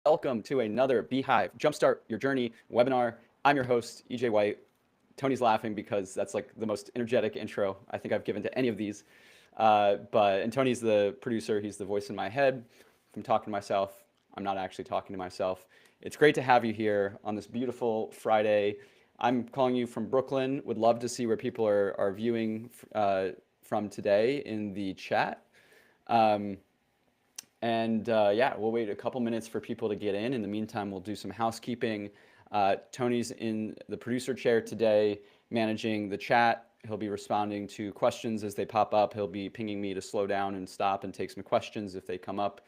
Welcome to another beehiiv Jumpstart Your Journey webinar. I'm your host, EJ White. Tony's laughing because that's like the most energetic intro I think I've given to any of these. And Tony's the producer. He's the voice in my head. If I'm talking to myself, I'm not actually talking to myself. It's great to have you here on this beautiful Friday. I'm calling you from Brooklyn. Would love to see where people are viewing from today in the chat. Yeah, we'll wait a couple minutes for people to get in. In the meantime, we'll do some housekeeping. Tony's in the producer chair today, managing the chat. He'll be responding to questions as they pop up. He'll be pinging me to slow down and stop and take some questions if they come up.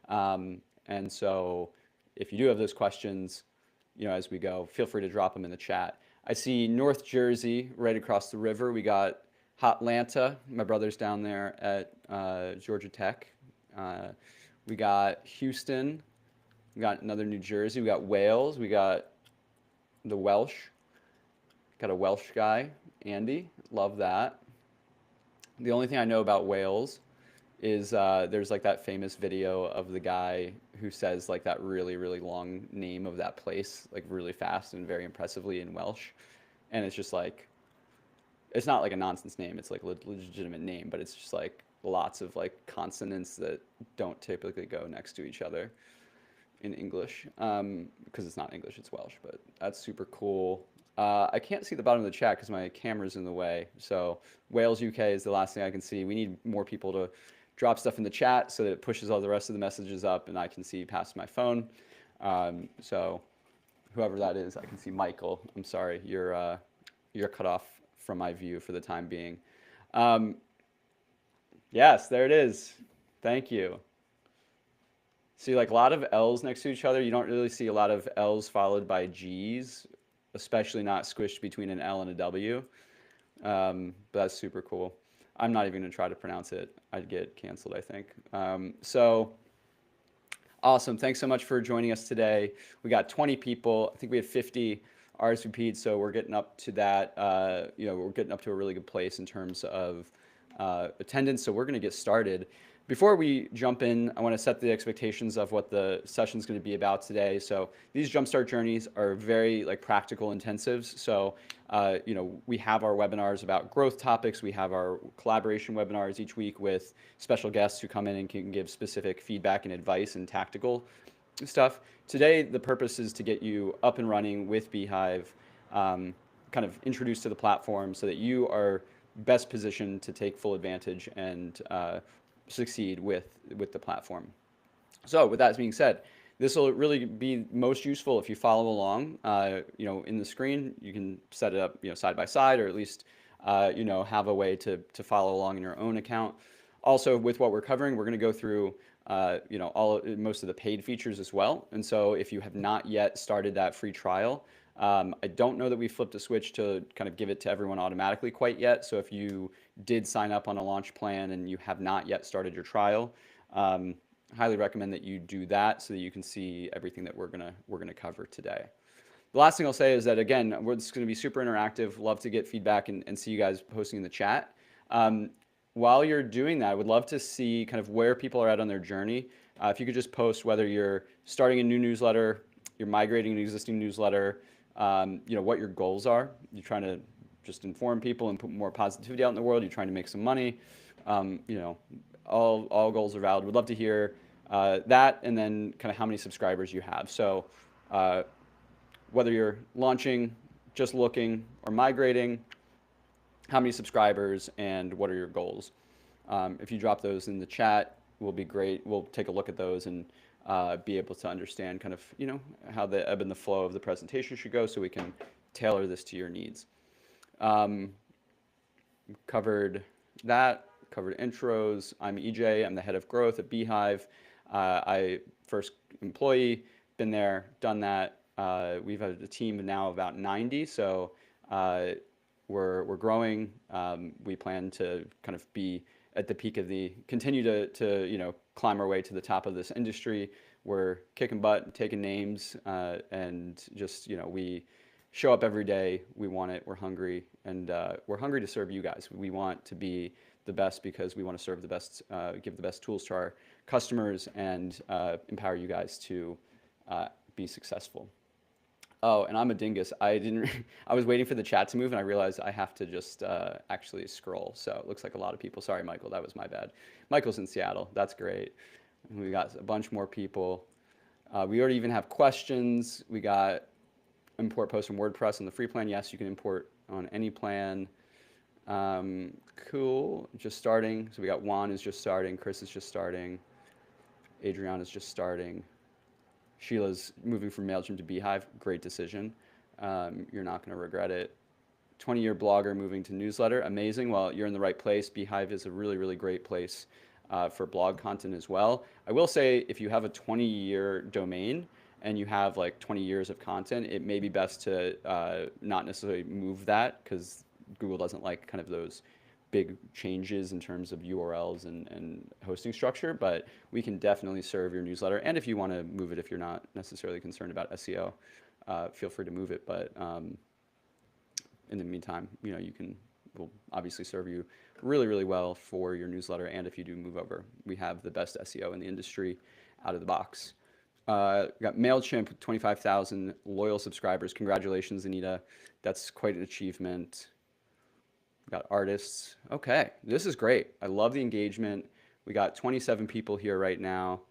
And so if you do have those questions, as we go, feel free to drop them in the chat. I see North Jersey right across the river. We got Hotlanta. My brother's down there at Georgia Tech. We got Houston, we got another New Jersey, we got Wales, we got the Welsh, got a Welsh guy, Andy, love that. The only thing I know about Wales is there's like that famous video of the guy who says like that really, really long name of that place, like really fast and very impressively in Welsh. And it's just like, it's not like a nonsense name, it's like a legitimate name, but it's just like lots of like consonants that don't typically go next to each other in English, because it's not English, it's Welsh, but that's super cool. I can't see the bottom of the chat because my camera's in the way. So Wales, UK is the last thing I can see. We need more people to drop stuff in the chat so that it pushes all the rest of the messages up and I can see past my phone. So whoever that is, I can see Michael. I'm sorry, you're cut off from my view for the time being. Yes, there it is. Thank you. See, like a lot of L's next to each other. You don't really see a lot of L's followed by G's, especially not squished between an L and a W. But that's super cool. I'm not even going to try to pronounce it. I'd get canceled, I think. So awesome. Thanks so much for joining us today. We got 20 people. I think we had 50 RSVP'd, so we're getting up to that. We're getting up to a really good place in terms of attendance, so we're going to get started. Before we jump in, I want to set the expectations of what the session is going to be about today. So these Jumpstart journeys are very like practical intensives. So we have our webinars about growth topics. We have our collaboration webinars each week with special guests who come in and can give specific feedback and advice and tactical stuff. Today, the purpose is to get you up and running with beehiiv, kind of introduced to the platform so that you are best positioned to take full advantage and succeed with the platform. So with that being said, this will really be most useful if you follow along. In the screen, you can set it up, side by side, or at least, have a way to follow along in your own account. Also, with what we're covering, we're going to go through, most of the paid features as well. And so, if you have not yet started that free trial, I don't know that we flipped a switch to kind of give it to everyone automatically quite yet. So if you did sign up on a launch plan and you have not yet started your trial, highly recommend that you do that so that you can see everything that we're gonna cover today. The last thing I'll say is that again, it's going to be super interactive. Love to get feedback and see you guys posting in the chat. While you're doing that, I would love to see kind of where people are at on their journey. If you could just post whether you're starting a new newsletter, you're migrating an existing newsletter, what your goals are. You're trying to just inform people and put more positivity out in the world. You're trying to make some money. All goals are valid. We'd love to hear that, and then kind of how many subscribers you have. So whether you're launching, just looking, or migrating, how many subscribers and what are your goals? If you drop those in the chat, will be great. We'll take a look at those and be able to understand kind of, how the ebb and the flow of the presentation should go so we can tailor this to your needs. Covered that, covered intros. I'm EJ, I'm the head of growth at beehiiv. I first employee, been there, done that. We've had a team now of about 90, so we're growing. We plan to kind of be at the peak of continue to climb our way to the top of this industry. We're kicking butt, taking names, and just, we show up every day. We want it. We're hungry, and we're hungry to serve you guys. We want to be the best because we want to serve the best, give the best tools to our customers and empower you guys to be successful. Oh, and I'm a dingus. I didn't. I was waiting for the chat to move, and I realized I have to just actually scroll. So it looks like a lot of people. Sorry, Michael. That was my bad. Michael's in Seattle. That's great. We got a bunch more people. We already even have questions. We got import post from WordPress on the free plan. Yes, you can import on any plan. Cool. Just starting. So we got Juan is just starting. Chris is just starting. Adriana is just starting. Sheila's moving from MailChimp to beehiiv. Great decision. You're not going to regret it. 20-year blogger moving to newsletter. Amazing. Well, you're in the right place. Beehiiv is a really, really great place for blog content as well. I will say if you have a 20-year domain and you have like 20 years of content, it may be best to not necessarily move that because Google doesn't like kind of those big changes in terms of URLs and hosting structure, but we can definitely serve your newsletter. And if you want to move it, if you're not necessarily concerned about SEO, feel free to move it. But in the meantime, we'll obviously serve you really, really well for your newsletter. And if you do move over, we have the best SEO in the industry out of the box. Got MailChimp, 25,000 loyal subscribers. Congratulations, Anita. That's quite an achievement. Got artists. Okay, this is great. I love the engagement. We got 27 people here right now.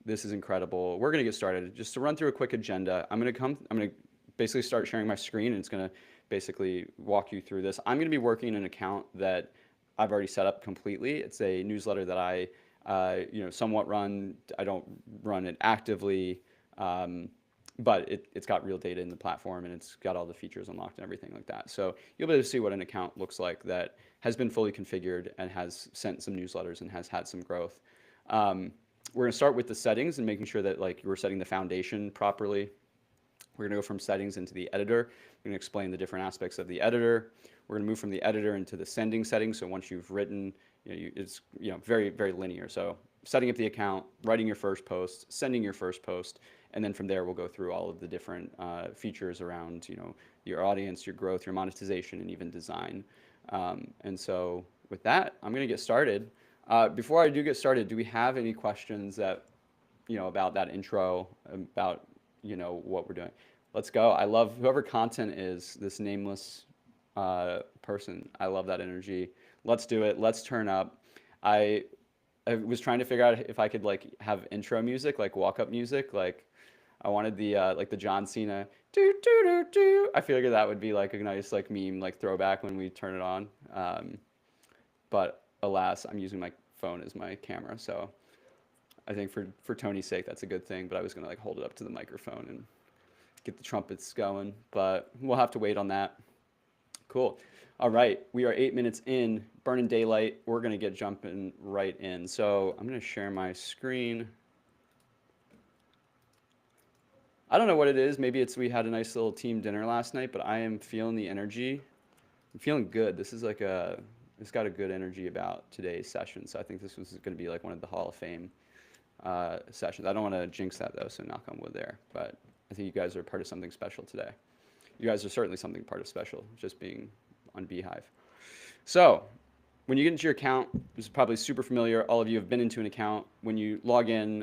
This is incredible. We're gonna get started. Just to run through a quick agenda, I'm gonna basically start sharing my screen, and it's gonna basically walk you through this. I'm gonna be working in an account that I've already set up completely. It's a newsletter that I, somewhat run. I don't run it actively. But it's got real data in the platform, and it's got all the features unlocked and everything like that. So you'll be able to see what an account looks like that has been fully configured and has sent some newsletters and has had some growth. We're going to start with the settings and making sure that like we're setting the foundation properly. We're going to go from settings into the editor. We're going to explain the different aspects of the editor. We're going to move from the editor into the sending settings. So once you've written, it's very, very linear. So setting up the account, writing your first post, sending your first post, and then from there we'll go through all of the different features around your audience, your growth, your monetization, and even design. And so with that, I'm going to get started. Before I do get started, do we have any questions that about that intro, about what we're doing? Let's go. I love whoever content is, this nameless person. I love that energy. Let's do it. Let's turn up. I was trying to figure out if I could like have intro music, like walk up music. Like I wanted the like the John Cena do do do do. I feel like that would be like a nice like meme like throwback when we turn it on. But alas, I'm using my phone as my camera, so I think for Tony's sake that's a good thing. But I was gonna like hold it up to the microphone and get the trumpets going, but we'll have to wait on that. Cool. All right, we are 8 minutes in, burning daylight. We're gonna get jumping right in. So I'm gonna share my screen. I don't know what it is. Maybe it's we had a nice little team dinner last night, but I am feeling the energy. I'm feeling good. This is like it's got a good energy about today's session. So I think this was gonna be like one of the Hall of Fame sessions. I don't want to jinx that though, so knock on wood there. But I think you guys are part of something special today. You guys are certainly something part of special, just being on beehiiv. So when you get into your account, this is probably super familiar. All of you have been into an account. When you log in,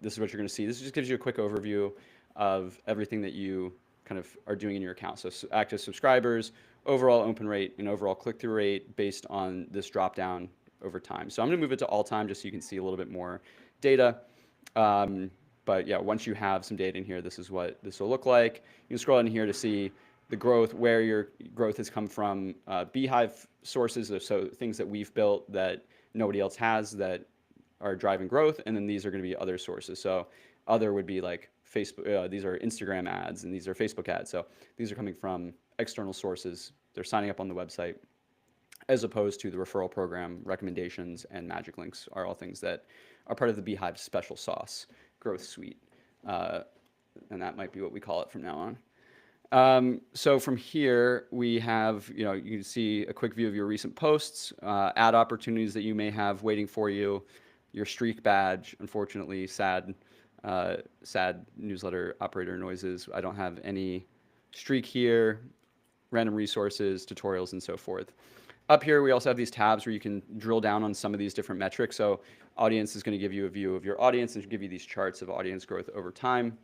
this is what you're going to see. This just gives you a quick overview of everything that you kind of are doing in your account. So active subscribers, overall open rate, and overall click-through rate based on this drop-down over time. So I'm going to move it to all time just so you can see a little bit more data. But yeah, once you have some data in here, this is what this will look like. You can scroll in here to see the growth, where your growth has come from, beehiiv sources, so things that we've built that nobody else has that are driving growth, and then these are going to be other sources. So other would be like Facebook, these are Instagram ads, and these are Facebook ads. So these are coming from external sources. They're signing up on the website, as opposed to the referral program, recommendations, and magic links are all things that are part of the beehiiv special sauce growth suite. And that might be what we call it from now on. So from here, we have, you can see a quick view of your recent posts, ad opportunities that you may have waiting for you, your streak badge. Unfortunately, sad newsletter operator noises. I don't have any streak here, random resources, tutorials, and so forth. Up here, we also have these tabs where you can drill down on some of these different metrics. So audience is going to give you a view of your audience and give you these charts of audience growth over time.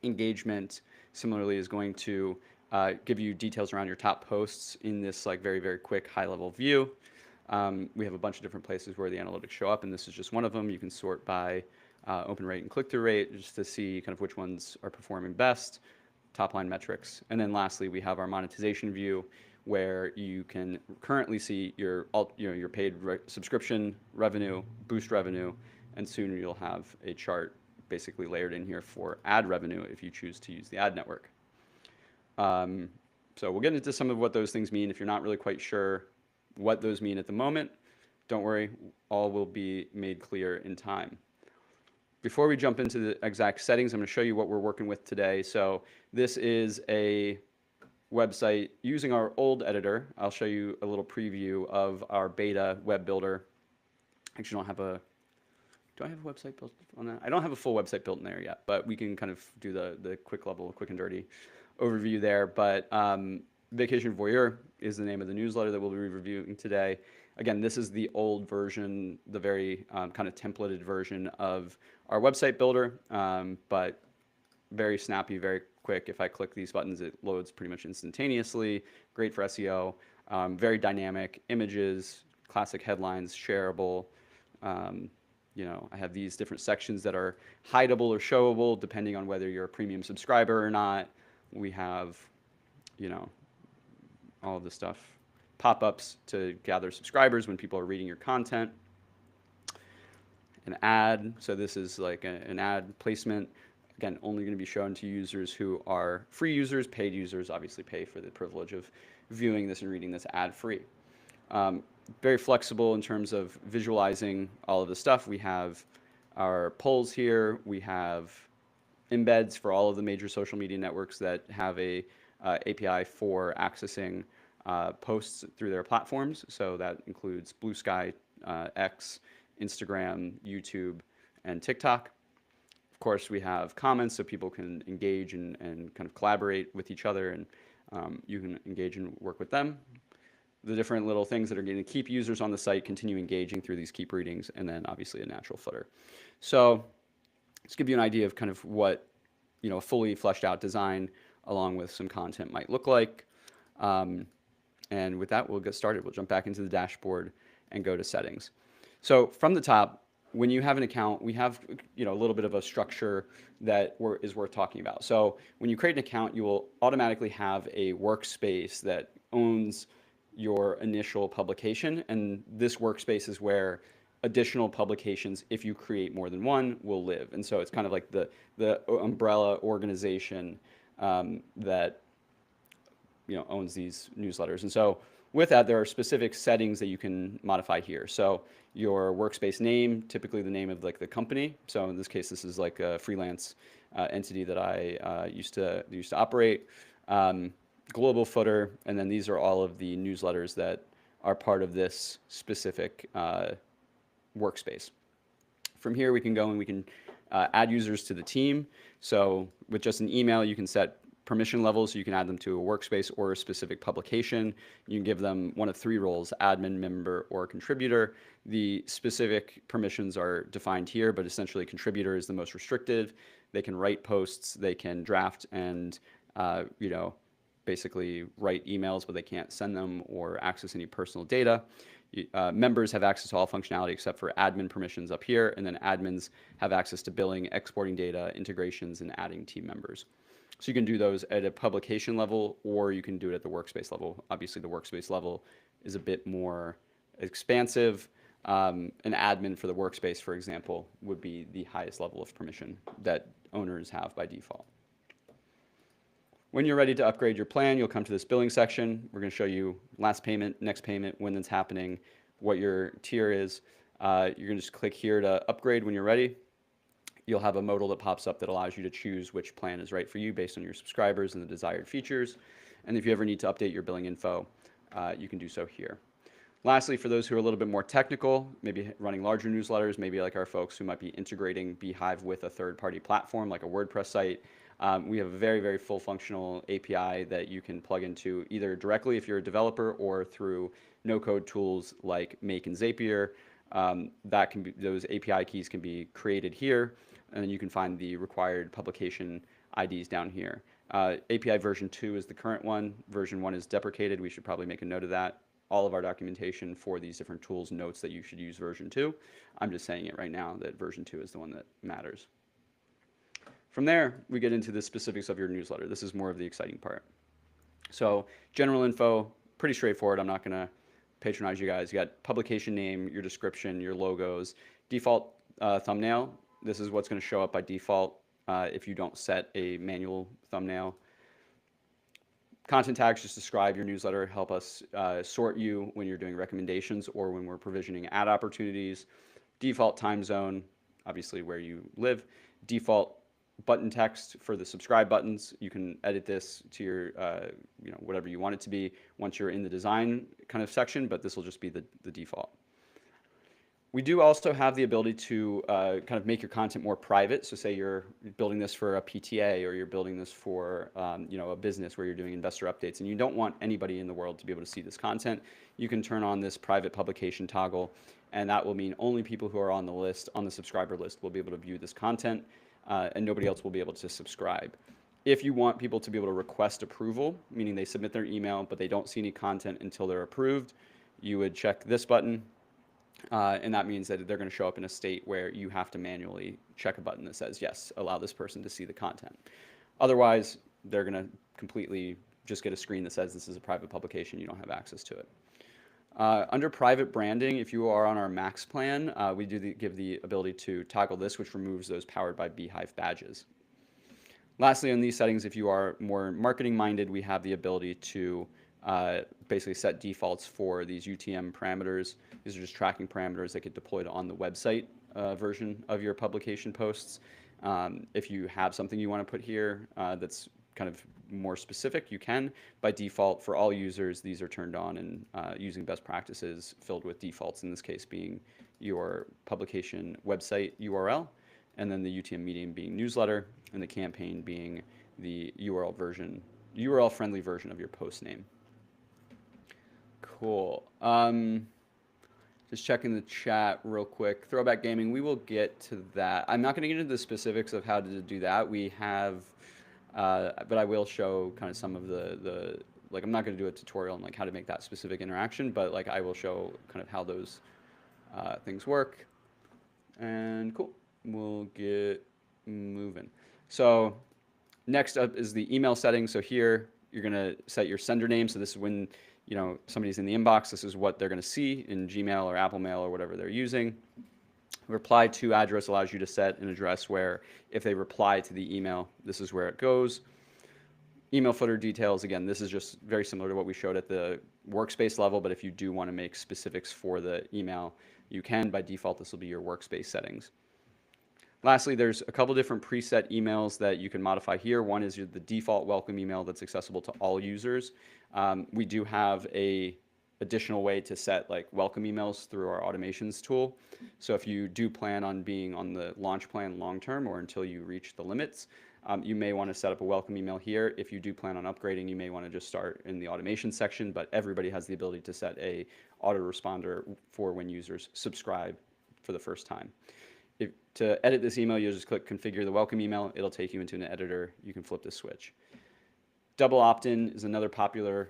Engagement similarly is going to give you details around your top posts in this like very, very quick high level view. We have a bunch of different places where the analytics show up, and this is just one of them. You can sort by open rate and click-through rate just to see kind of which ones are performing best, top line metrics. And then lastly, we have our monetization view where you can currently see your your paid subscription revenue, boost revenue, and soon you'll have a chart basically layered in here for ad revenue if you choose to use the ad network. So we'll get into some of what those things mean. If you're not really quite sure what those mean at the moment, don't worry, all will be made clear in time. Before we jump into the exact settings, I'm going to show you what we're working with today. So this is a website using our old editor. I'll show you a little preview of our beta web builder. Actually, do I have a website built on that? I don't have a full website built in there yet, but we can kind of do the quick and dirty overview there. But Vacation Voyeur is the name of the newsletter that we'll be reviewing today. Again, this is the old version, the very kind of templated version of our website builder, but very snappy, very quick. If I click these buttons, it loads pretty much instantaneously. Great for SEO. Very dynamic images, classic headlines, shareable. You know, I have these different sections that are hideable or showable depending on whether you're a premium subscriber or not. We have, you know, all of the stuff, pop-ups to gather subscribers when people are reading your content. An ad, so this is like an ad placement. Again, only going to be shown to users who are free users. Paid users obviously pay for the privilege of viewing this and reading this ad-free. Very flexible in terms of visualizing all of the stuff. We have our polls here. We have embeds for all of the major social media networks that have a API for accessing posts through their platforms. So that includes Blue Sky, X, Instagram, YouTube, and TikTok. Of course, we have comments so people can engage and kind of collaborate with each other, and you can engage and work with them. The different little things that are going to keep users on the site continue engaging through these keep readings, and then obviously a natural footer. So let's give you an idea of kind of what, you know, a fully fleshed out design along with some content might look like. And with that, we'll get started. We'll jump back into the dashboard and go to settings. So from the top, when you have an account, we have, you know, a little bit of a structure that is worth talking about. So when you create an account, you will automatically have a workspace that owns your initial publication, and this workspace is where additional publications, if you create more than one, will live. And so it's kind of like the umbrella organization that, you know, owns these newsletters. And so with that, there are specific settings that you can modify here. So your workspace name, typically the name of like the company. So in this case, this is like a freelance entity that I used to operate. Global footer, and then these are all of the newsletters that are part of this specific workspace. From here, we can go and we can add users to the team. So with just an email, you can set permission levels, so you can add them to a workspace or a specific publication. You can give them one of three roles: admin, member, or contributor. The specific permissions are defined here, but essentially contributor is the most restrictive. They can write posts, they can draft and, you know, basically write emails, but they can't send them or access any personal data. Members have access to all functionality except for admin permissions up here, and then admins have access to billing, exporting data, integrations, and adding team members. So you can do those at a publication level, or you can do it at the workspace level. Obviously, the workspace level is a bit more expansive. An admin for the workspace, for example, would be the highest level of permission that owners have by default. When you're ready to upgrade your plan, you'll come to this billing section. We're going to show you last payment, next payment, when that's happening, what your tier is. You're going to just click here to upgrade when you're ready. You'll have a modal that pops up that allows you to choose which plan is right for you based on your subscribers and the desired features. And if you ever need to update your billing info, you can do so here. Lastly, for those who are a little bit more technical, maybe running larger newsletters, maybe like our folks who might be integrating beehiiv with a third-party platform like a WordPress site, we have a very, very full functional API that you can plug into either directly if you're a developer or through no-code tools like Make and Zapier. Those API keys can be created here, and then you can find the required publication IDs down here. API version 2 is the current one. Version 1 is deprecated. We should probably make a note of that. All of our documentation for these different tools notes that you should use version 2. I'm just saying it right now that version 2 is the one that matters. From there, we get into the specifics of your newsletter. This is more of the exciting part. So general info, pretty straightforward. I'm not going to patronize you guys. You got publication name, your description, your logos, default thumbnail. This is what's going to show up by default if you don't set a manual thumbnail. Content tags just describe your newsletter, help us sort you when you're doing recommendations or when we're provisioning ad opportunities. Default time zone, obviously where you live. Default button text for the subscribe buttons. You can edit this to your, whatever you want it to be once you're in the design kind of section, but this will just be the default. We do also have the ability to kind of make your content more private. So say you're building this for a PTA or you're building this for a business where you're doing investor updates and you don't want anybody in the world to be able to see this content. You can turn on this private publication toggle, and that will mean only people who are on the list, on the subscriber list, will be able to view this content, and nobody else will be able to subscribe. If you want people to be able to request approval, meaning they submit their email but they don't see any content until they're approved, you would check this button. And that means that they're going to show up in a state where you have to manually check a button that says, yes, allow this person to see the content. Otherwise, they're going to completely just get a screen that says this is a private publication. You don't have access to it. Under private branding, if you are on our max plan, we do give the ability to toggle this, which removes those powered by beehiiv badges. Lastly, on these settings, if you are more marketing minded, we have the ability to basically set defaults for these UTM parameters. These are just tracking parameters that get deployed on the website version of your publication posts. If you have something you want to put here that's kind of more specific, you can. By default, for all users, these are turned on and using best practices filled with defaults, in this case being your publication website URL, and then the UTM medium being newsletter, and the campaign being the URL-friendly version of your post name. Cool. Just checking the chat real quick. Throwback Gaming, we will get to that. I'm not going to get into the specifics of how to do that. We have, but I will show kind of some of the like, I'm not going to do a tutorial on like how to make that specific interaction, but like I will show kind of how those things work. And cool, we'll get moving. So next up is the email settings. So here you're going to set your sender name. So this is when somebody's in the inbox, this is what they're going to see in Gmail or Apple Mail or whatever they're using. Reply to address allows you to set an address where if they reply to the email, this is where it goes. Email footer details, again, this is just very similar to what we showed at the workspace level, but if you do want to make specifics for the email, you can. By default, this will be your workspace settings. Lastly, there's a couple different preset emails that you can modify here. One is the default welcome email that's accessible to all users. We do have a additional way to set like welcome emails through our automations tool. So if you do plan on being on the launch plan long-term or until you reach the limits, you may want to set up a welcome email here. If you do plan on upgrading, you may want to just start in the automation section, but everybody has the ability to set a autoresponder for when users subscribe for the first time. To edit this email, you'll just click configure the welcome email. It'll take you into an editor. You can flip this switch. Double opt-in is another popular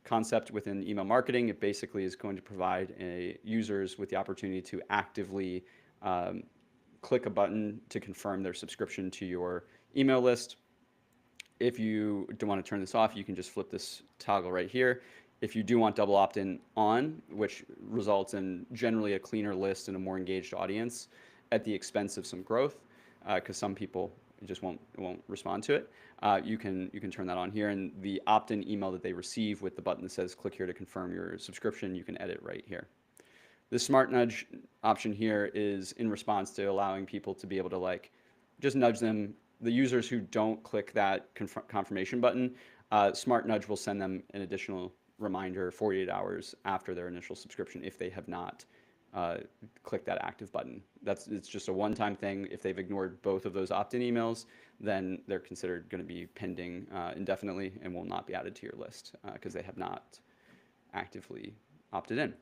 concept within email marketing. It basically is going to provide users with the opportunity to actively click a button to confirm their subscription to your email list. If you don't want to turn this off, you can just flip this toggle right here. If you do want double opt-in on, which results in generally a cleaner list and a more engaged audience at the expense of some growth, because some people just won't respond to it, you can turn that on here, and the opt-in email that they receive with the button that says click here to confirm your subscription, you can edit right here. The smart nudge option here is in response to allowing people to be able to like just nudge them. The users who don't click that confirmation button, smart nudge will send them an additional reminder 48 hours after their initial subscription if they have not clicked that active button. It's just a one-time thing. If they've ignored both of those opt-in emails, then they're considered going to be pending indefinitely and will not be added to your list because they have not actively opted in.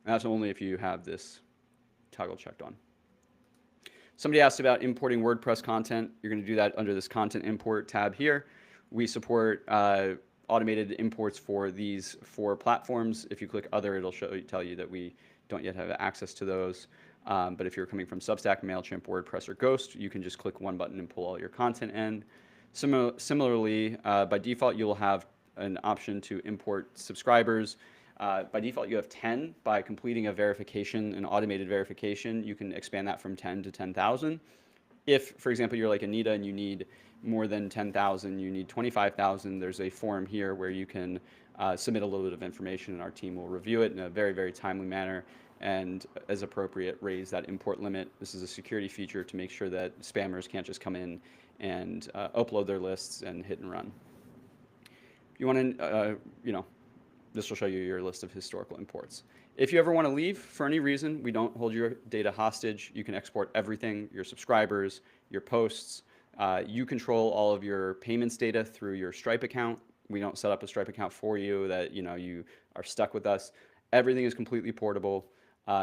And that's only if you have this toggle checked on. Somebody asked about importing WordPress content. You're going to do that under this content import tab here. We support automated imports for these 4 platforms. If you click other, it'll tell you that we don't yet have access to those. But if you're coming from Substack, MailChimp, WordPress, or Ghost, you can just click one button and pull all your content in. Similarly, by default, you'll have an option to import subscribers. By default, you have 10. By completing a verification, an automated verification, you can expand that from 10 to 10,000. If, for example, you're like Anita and you need more than 10,000, you need 25,000, there's a form here where you can submit a little bit of information and our team will review it in a very, very timely manner and, as appropriate, raise that import limit. This is a security feature to make sure that spammers can't just come in and upload their lists and hit and run. If you want to, this will show you your list of historical imports. If you ever want to leave for any reason, we don't hold your data hostage. You can export everything, your subscribers, your posts. You control all of your payments data through your Stripe account. We don't set up a Stripe account for you that you are stuck with us. Everything is completely portable.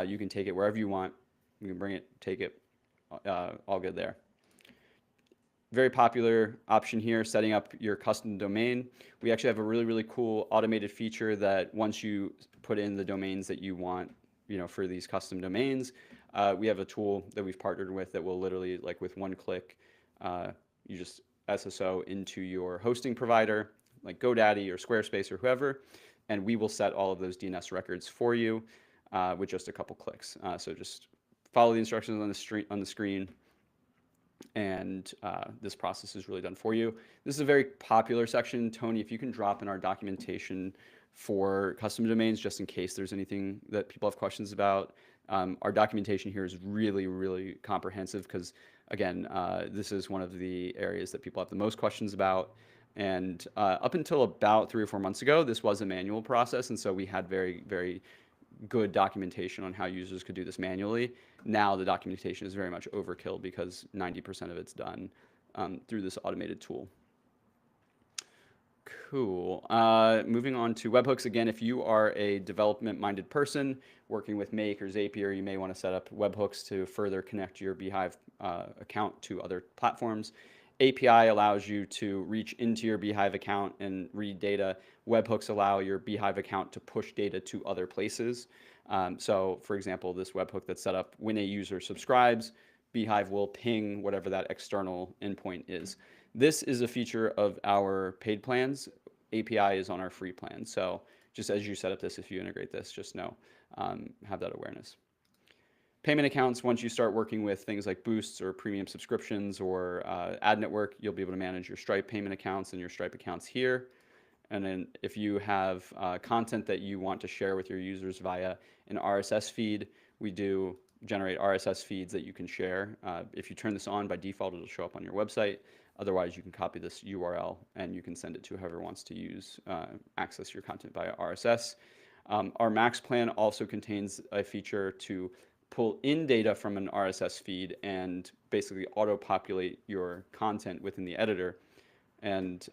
You can take it wherever you want. You can bring it, take it, all good there. Very popular option here, setting up your custom domain. We actually have a really, really cool automated feature that once you put in the domains that you want, for these custom domains, we have a tool that we've partnered with that will literally, like with one click, you just SSO into your hosting provider, like GoDaddy or Squarespace or whoever, and we will set all of those DNS records for you with just a couple clicks. So just follow the instructions on the screen, and this process is really done for you. This is a very popular section. Tony, if you can drop in our documentation for custom domains, just in case there's anything that people have questions about. Our documentation here is really, really comprehensive because, again, this is one of the areas that people have the most questions about. And up until about 3 or 4 months ago, this was a manual process, and so we had very, very good documentation on how users could do this manually. Now the documentation is very much overkill because 90% of it's done through this automated tool. Cool. Moving on to webhooks. Again, if you are a development-minded person working with Make or Zapier, you may want to set up webhooks to further connect your beehiiv account to other platforms. API allows you to reach into your beehiiv account and read data. Webhooks allow your beehiiv account to push data to other places. So, for example, this webhook that's set up when a user subscribes, beehiiv will ping whatever that external endpoint is. This is a feature of our paid plans. API is on our free plan. So just as you set up this, if you integrate this, just know, have that awareness. Payment accounts, once you start working with things like boosts or premium subscriptions or ad network, you'll be able to manage your Stripe payment accounts and your Stripe accounts here. And then if you have content that you want to share with your users via an RSS feed, we do generate RSS feeds that you can share. If you turn this on, by default, it'll show up on your website. Otherwise, you can copy this URL and you can send it to whoever wants to access your content via RSS. Our Max plan also contains a feature to pull in data from an RSS feed and basically auto-populate your content within the editor. And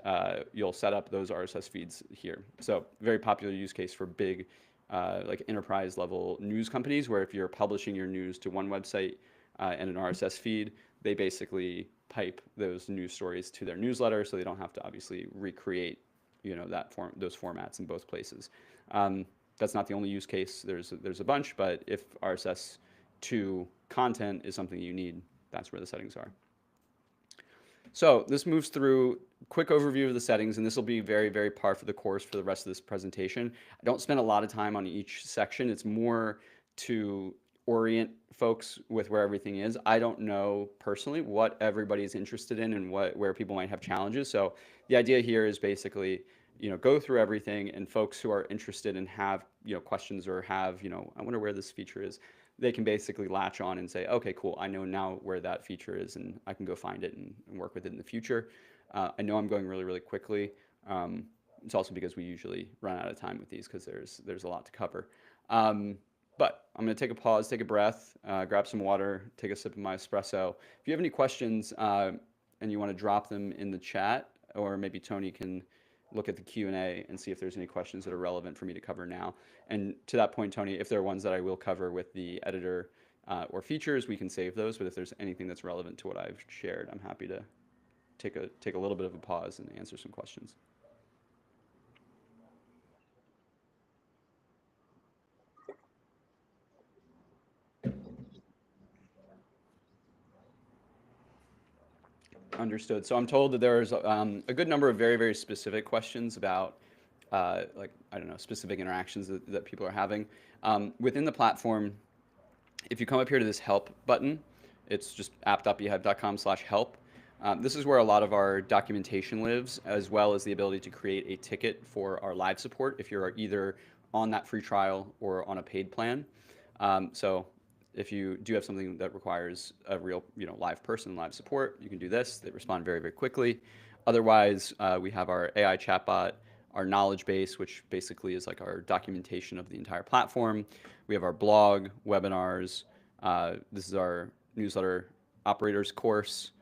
you'll set up those RSS feeds here. So very popular use case for big like enterprise level news companies, where if you're publishing your news to one website and an RSS feed, they basically pipe those news stories to their newsletter, so they don't have to obviously recreate those formats in both places. That's not the only use case. There's a bunch, but if RSS to content is something you need, that's where the settings are. So this moves through quick overview of the settings, and this will be very, very par for the course for the rest of this presentation. I don't spend a lot of time on each section. It's more to orient folks with where everything is. I don't know personally what everybody's interested in and where people might have challenges. So the idea here is basically, go through everything, and folks who are interested and have, questions or have, I wonder where this feature is, they can basically latch on and say, okay, cool, I know now where that feature is, and I can go find it and work with it in the future. I know I'm going really, really quickly. It's also because we usually run out of time with these because there's a lot to cover. But I'm going to take a pause, take a breath, grab some water, take a sip of my espresso. If you have any questions and you want to drop them in the chat, or maybe Tony can look at the Q&A and see if there's any questions that are relevant for me to cover now. And to that point, Tony, if there are ones that I will cover with the editor, or features, we can save those. But if there's anything that's relevant to what I've shared, I'm happy to take a little bit of a pause and answer some questions. Understood. So I'm told that there's a good number of very, very specific questions about, like, I don't know, specific interactions that people are having. Within the platform, if you come up here to this help button, it's just app.beehiiv.com/help. This is where a lot of our documentation lives, as well as the ability to create a ticket for our live support if you're either on that free trial or on a paid plan. So if you do have something that requires a real, live person, live support, you can do this. They respond very, very quickly. Otherwise, we have our AI chatbot, our knowledge base, which basically is like our documentation of the entire platform. We have our blog, webinars. This is our newsletter operators course,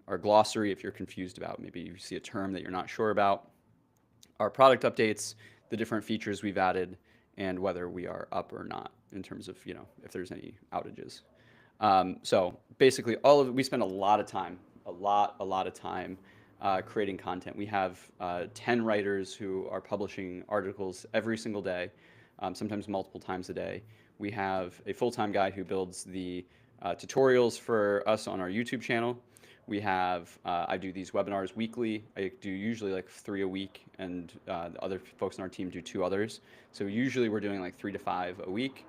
our glossary if you're confused about maybe you see a term that you're not sure about, our product updates, the different features we've added, and whether we are up or not in terms of, if there's any outages. So basically, we spend a lot of time, a lot of time creating content. We have 10 writers who are publishing articles every single day, sometimes multiple times a day. We have a full-time guy who builds the tutorials for us on our YouTube channel. We have, I do these webinars weekly. I do usually like 3 a week, and the other folks on our team do 2 others. So usually we're doing like 3 to 5 a week.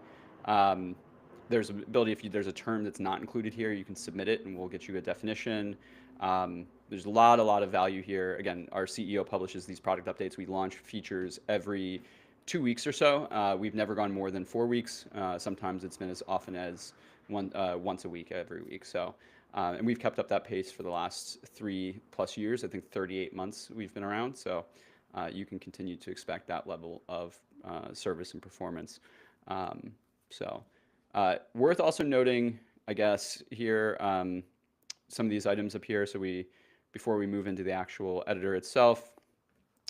There's an ability, if there's a term that's not included here, you can submit it and we'll get you a definition. There's a lot of value here. Again, our CEO publishes these product updates. We launch features every 2 weeks or so. We've never gone more than 4 weeks. Sometimes it's been as often as once a week, every week. So, and we've kept up that pace for the last 3+ years. I think 38 months we've been around. So you can continue to expect that level of service and performance. So worth also noting, I guess, here, some of these items up here. So before we move into the actual editor itself,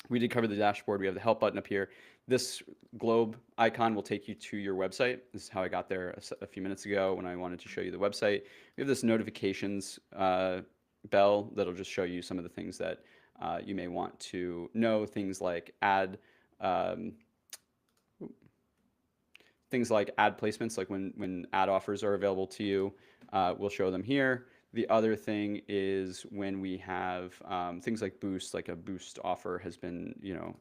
we did cover the dashboard. We have the help button up here. This globe icon will take you to your website. This is how I got there a few minutes ago when I wanted to show you the website. We have this notifications bell that'll just show you some of the things that you may want to know, things like ad placements, like when ad offers are available to you, we'll show them here. The other thing is when we have things like boosts, like a boost offer has been,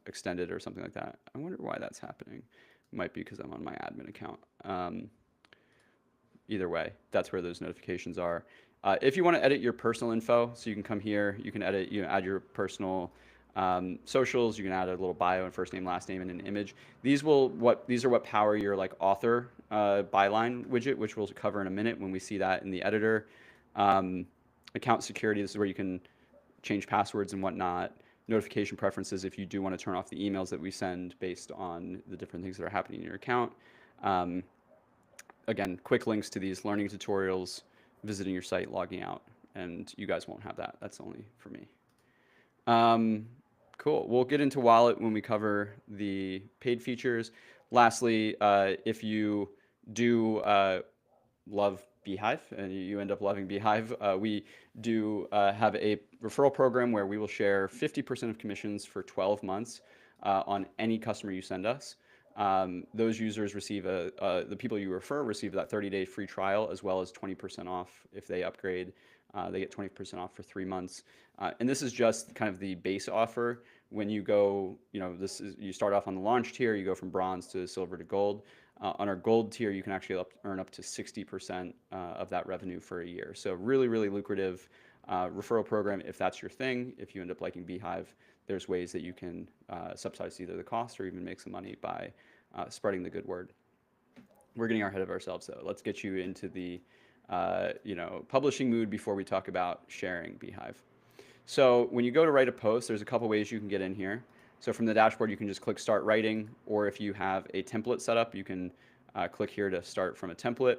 extended or something like that. I wonder why that's happening. It might be because I'm on my admin account. Either way, that's where those notifications are. If you want to edit your personal info, so you can come here, you can edit, add your personal socials. You can add a little bio and first name, last name, and an image. These are what power your like author byline widget, which we'll cover in a minute when we see that in the editor. Account security, this is where you can change passwords and whatnot. Notification preferences, if you do want to turn off the emails that we send based on the different things that are happening in your account. Again, quick links to these learning tutorials, visiting your site, logging out, and you guys won't have that. That's only for me. Cool. We'll get into Wallet when we cover the paid features. Lastly, if you do love beehiiv and you end up loving beehiiv, we do have a referral program where we will share 50% of commissions for 12 months on any customer you send us. Those users receive the people you refer receive that 30-day free trial, as well as 20% off if they upgrade. They get 20% off for 3 months. And this is just kind of the base offer. When you go, you start off on the launch tier, you go from bronze to silver to gold. On our gold tier, you can actually earn up to 60% of that revenue for a year. So really, really lucrative referral program if that's your thing. If you end up liking beehiiv, there's ways that you can subsidize either the cost or even make some money by spreading the good word. We're getting ahead of ourselves, though. Let's get you into the publishing mood before we talk about sharing beehiiv. So when you go to write a post, there's a couple ways you can get in here. So from the dashboard, you can just click Start Writing, or if you have a template set up, you can click here to start from a template.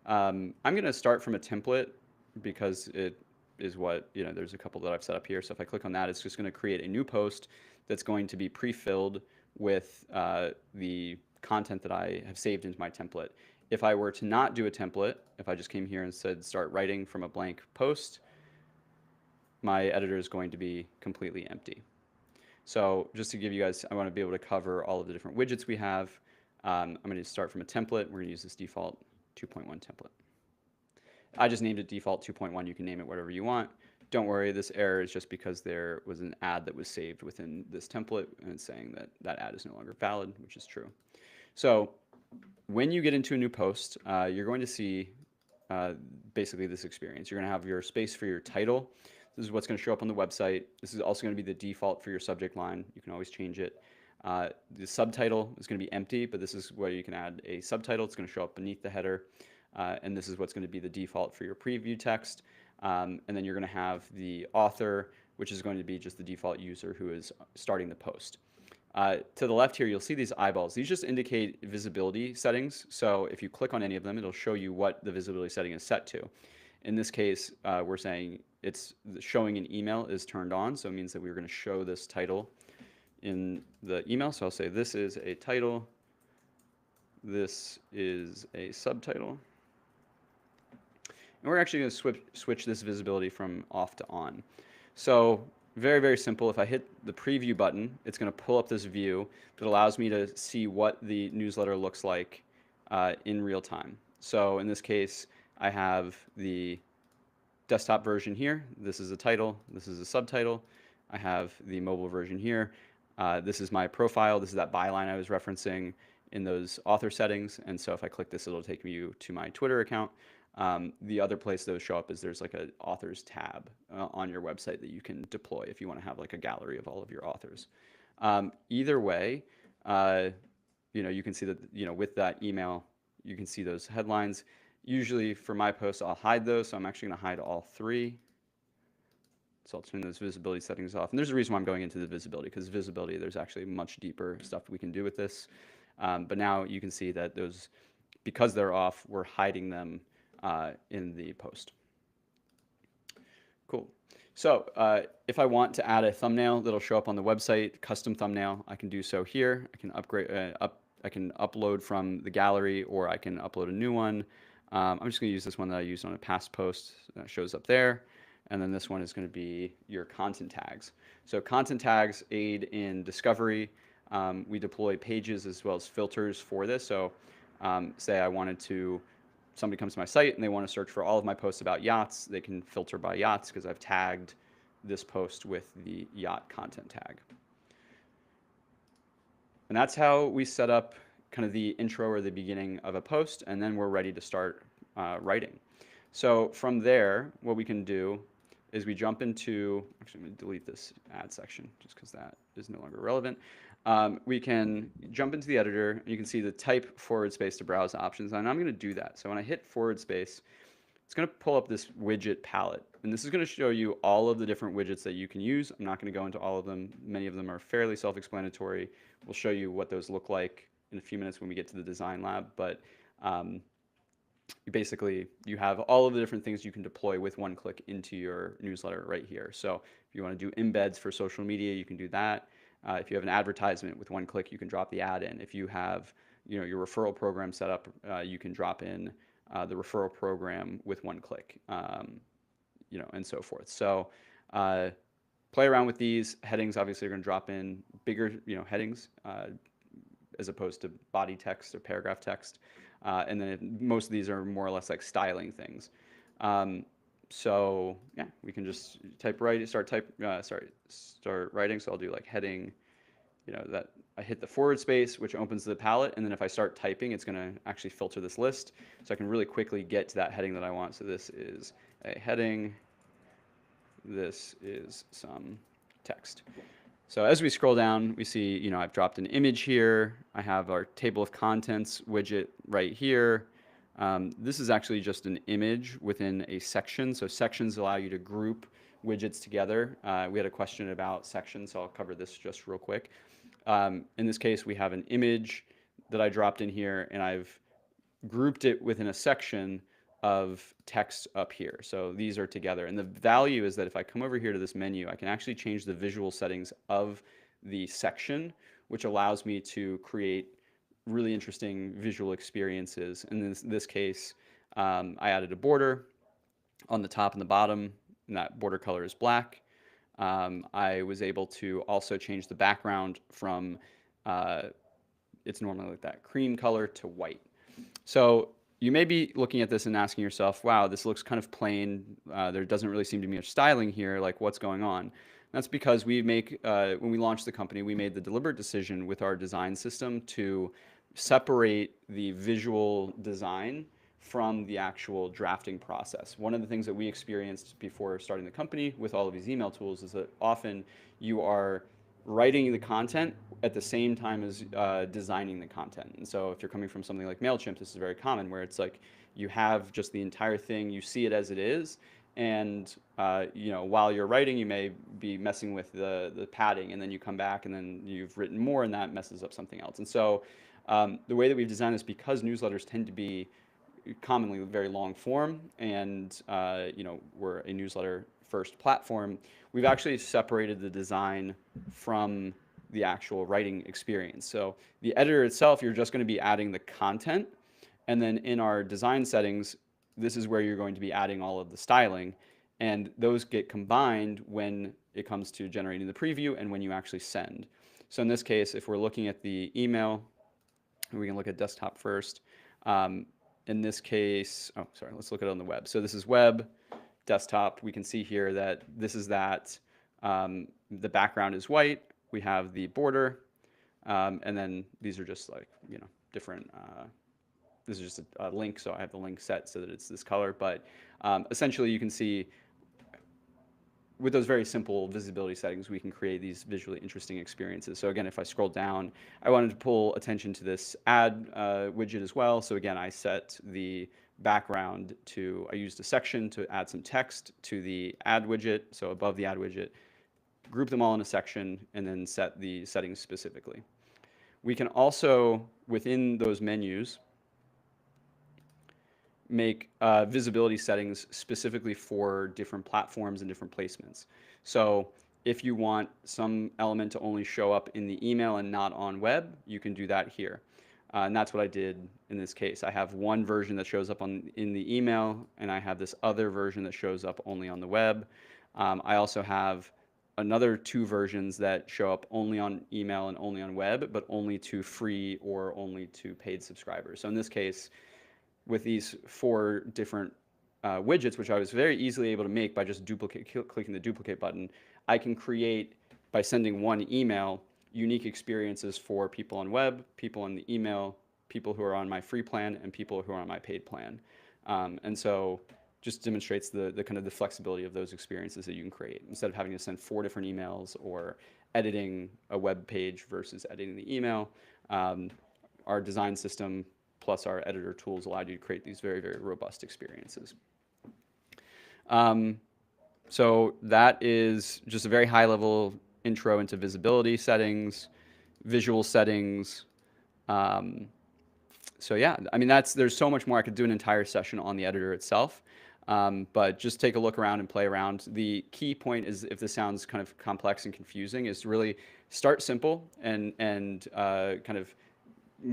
I'm going to start from a template because it is what, there's a couple that I've set up here. So if I click on that, it's just going to create a new post that's going to be pre-filled with the content that I have saved into my template. If I were to not do a template, if I just came here and said start writing from a blank post, my editor is going to be completely empty. So just to give you guys, I want to be able to cover all of the different widgets we have. I'm going to start from a template. We're going to use this default 2.1 template. I just named it default 2.1. You can name it whatever you want. Don't worry, this error is just because there was an ad that was saved within this template and it's saying that that ad is no longer valid, which is true. So when you get into a new post, you're going to see basically this experience. You're going to have your space for your title. This is what's going to show up on the website. This is also going to be the default for your subject line. You can always change it. The subtitle is going to be empty, but this is where you can add a subtitle. It's going to show up beneath the header. And this is what's going to be the default for your preview text. And then you're going to have the author, which is going to be just the default user who is starting the post. To the left here, you'll see these eyeballs. These just indicate visibility settings. So if you click on any of them, it'll show you what the visibility setting is set to. In this case, we're saying it's showing an email is turned on. So it means that we're going to show this title in the email. So I'll say this is a title. This is a subtitle. And we're actually going to switch this visibility from off to on. So very, very simple. If I hit the preview button, it's going to pull up this view that allows me to see what the newsletter looks like in real time. So in this case, I have the desktop version here. This is a title. This is a subtitle. I have the mobile version here. This is my profile. This is that byline I was referencing in those author settings. And so if I click this, it'll take me to my Twitter account. The other place those show up is there's like an authors tab on your website that you can deploy if you want to have like a gallery of all of your authors. Either way, you can see that, with that email, you can see those headlines. Usually for my posts, I'll hide those. So I'm actually going to hide all three. So I'll turn those visibility settings off. And there's a reason why I'm going into the visibility, because visibility, there's actually much deeper stuff we can do with this. But now you can see that those, because they're off, we're hiding them in the post. Cool. So if I want to add a thumbnail that'll show up on the website, custom thumbnail, I can do so here. I can I can upload from the gallery, or I can upload a new one. I'm just going to use this one that I used on a past post that shows up there. And then this one is going to be your content tags. So content tags aid in discovery. We deploy pages as well as filters for this. So say I wanted to, somebody comes to my site and they want to search for all of my posts about yachts, they can filter by yachts because I've tagged this post with the yacht content tag. And that's how we set up kind of the intro or the beginning of a post, and then we're ready to start writing. So from there, what we can do is we jump into, actually I'm going to delete this ad section just because that is no longer relevant. We can jump into the editor, and you can see the type / to browse options, and I'm going to do that. So when I hit / it's going to pull up this widget palette, and this is going to show you all of the different widgets that you can use. I'm not going to go into all of them. Many of them are fairly self-explanatory. We'll show you what those look like in a few minutes when we get to the design lab, but basically you have all of the different things you can deploy with one click into your newsletter right here. So if you want to do embeds for social media, you can do that. If you have an advertisement, with one click you can drop the ad in. If you have your referral program set up, you can drop in the referral program with one click, and so forth. So play around with these headings. Obviously, you're going to drop in bigger headings as opposed to body text or paragraph text. And then most of these are more or less like styling things. So yeah, we can just start writing. So I'll do like heading, that I hit the / which opens the palette. And then if I start typing, it's going to actually filter this list. So I can really quickly get to that heading that I want. So this is a heading. This is some text. So as we scroll down, we see, I've dropped an image here. I have our table of contents widget right here. This is actually just an image within a section. So sections allow you to group widgets together. We had a question about sections, so I'll cover this just real quick. In this case, we have an image that I dropped in here, and I've grouped it within a section of text up here. So these are together. And the value is that if I come over here to this menu, I can actually change the visual settings of the section, which allows me to create really interesting visual experiences. In this case, I added a border on the top and the bottom, and that border color is black. I was able to also change the background from it's normally like that cream color to white. So you may be looking at this and asking yourself, wow, this looks kind of plain. There doesn't really seem to be much styling here. Like, what's going on? That's because when we launched the company, we made the deliberate decision with our design system to separate the visual design from the actual drafting process. One of the things that we experienced before starting the company with all of these email tools is that often you are writing the content at the same time as designing the content. And so if you're coming from something like MailChimp, this is very common where it's like you have just the entire thing, you see it as it is, and while you're writing, you may be messing with the padding, and then you come back and then you've written more and that messes up something else. And so the way that we've designed this, because newsletters tend to be commonly very long form, and we're a newsletter first platform, we've actually separated the design from the actual writing experience. So the editor itself, you're just going to be adding the content, and then in our design settings, this is where you're going to be adding all of the styling, and those get combined when it comes to generating the preview and when you actually send. So in this case, if we're looking at the email, we can look at desktop first. In this case, let's look at it on the web. So this is web, desktop. We can see here that this is that. The background is white. We have the border, and then these are just like, different. This is just a link, so I have the link set so that it's this color. But essentially, you can see with those very simple visibility settings, we can create these visually interesting experiences. So again, if I scroll down, I wanted to pull attention to this ad widget as well. So again, I set the background I used a section to add some text to the ad widget. So above the ad widget, group them all in a section, and then set the settings specifically. We can also, within those menus, make visibility settings specifically for different platforms and different placements. So if you want some element to only show up in the email and not on web, you can do that here. And that's what I did in this case. I have one version that shows up in the email, and I have this other version that shows up only on the web. I also have another two versions that show up only on email and only on web, but only to free or only to paid subscribers. So in this case, with these 4 different widgets, which I was very easily able to make by just clicking the duplicate button, I can create, by sending one email, unique experiences for people on web, people on the email, people who are on my free plan, and people who are on my paid plan. And so just demonstrates the kind of the flexibility of those experiences that you can create. Instead of having to send 4 different emails or editing a web page versus editing the email, our design system plus our editor tools allowed you to create these very, very robust experiences. So that is just a very high level intro into visibility settings, visual settings. So yeah, I mean, there's so much more. I could do an entire session on the editor itself, but just take a look around and play around. The key point is, if this sounds kind of complex and confusing, is to really start simple and kind of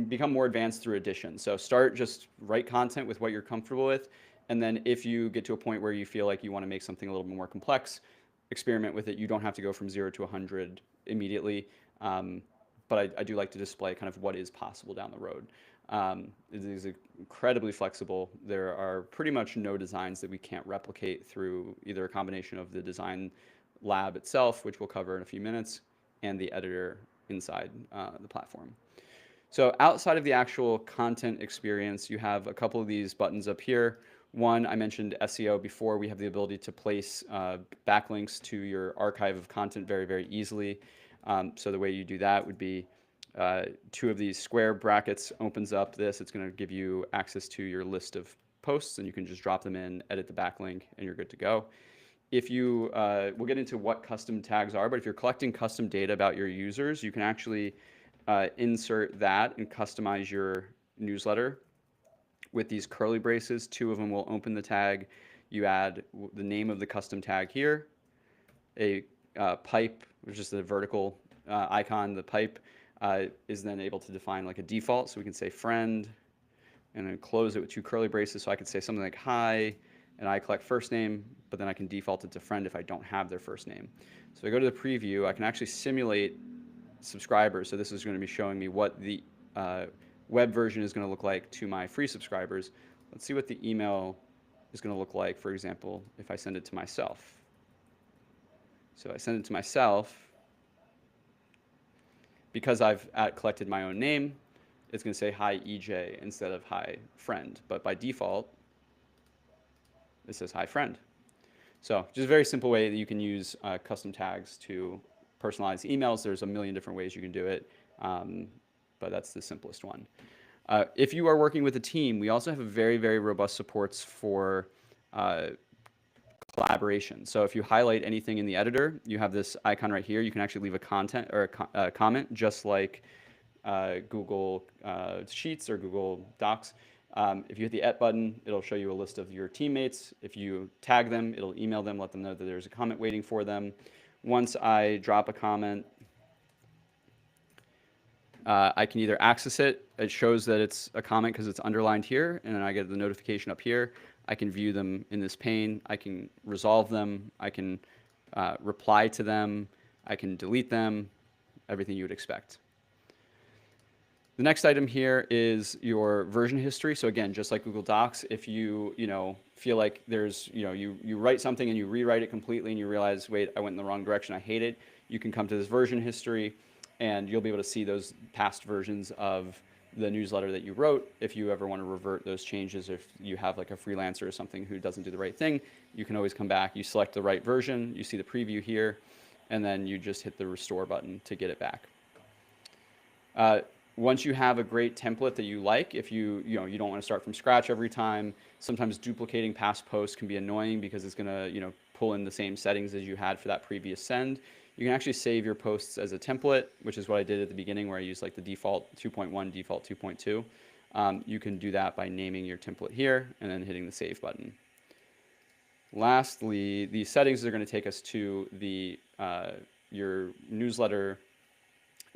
become more advanced through addition. So just write content with what you're comfortable with, and then if you get to a point where you feel like you want to make something a little bit more complex, experiment with it. You don't have to go from 0 to 100 immediately, but I do like to display kind of what is possible down the road. It is incredibly flexible. There are pretty much no designs that we can't replicate through either a combination of the design lab itself, which we'll cover in a few minutes, and the editor inside the platform. So outside of the actual content experience, you have a couple of these buttons up here. One, I mentioned SEO before. We have the ability to place backlinks to your archive of content very, very easily. So the way you do that would be 2 of these square brackets opens up this. It's going to give you access to your list of posts, and you can just drop them in, edit the backlink, and you're good to go. If you, we'll get into what custom tags are, but if you're collecting custom data about your users, you can actually insert that and customize your newsletter with these curly braces. 2 of them will open the tag. You add the name of the custom tag here, a pipe, which is the vertical icon, the pipe, is then able to define like a default. So we can say friend and then close it with 2 curly braces. So I could say something like hi, and I collect first name, but then I can default it to friend if I don't have their first name. So I go to the preview, I can actually simulate subscribers. So this is going to be showing me what the web version is going to look like to my free subscribers. Let's see what the email is going to look like, for example, if I send it to myself. So I send it to myself. Because I've collected my own name, it's going to say hi EJ instead of hi friend. But by default, it says hi friend. So just a very simple way that you can use custom tags to personalize emails. There's a million different ways you can do it, but that's the simplest one. If you are working with a team, we also have a very, very robust supports for collaboration. So if you highlight anything in the editor, you have this icon right here. You can actually leave a content or a comment, just like Google Sheets or Google Docs. If you hit the button, it'll show you a list of your teammates. If you tag them, it'll email them, let them know that there's a comment waiting for them. Once I drop a comment, I can either access it. It shows that it's a comment because it's underlined here, and then I get the notification up here. I can view them in this pane. I can resolve them. I can reply to them. I can delete them, everything you would expect. The next item here is your version history. So again, just like Google Docs, if you feel like there's, you write something and you rewrite it completely and you realize, wait, I went in the wrong direction, I hate it, you can come to this version history and you'll be able to see those past versions of the newsletter that you wrote. If you ever want to revert those changes, if you have like a freelancer or something who doesn't do the right thing, you can always come back, you select the right version, you see the preview here, and then you just hit the restore button to get it back. Once you have a great template that you like, if you don't want to start from scratch every time, sometimes duplicating past posts can be annoying because it's going to pull in the same settings as you had for that previous send. You can actually save your posts as a template, which is what I did at the beginning where I used like the default 2.1, default 2.2. You can do that by naming your template here and then hitting the save button. Lastly, the settings are going to take us to the your newsletter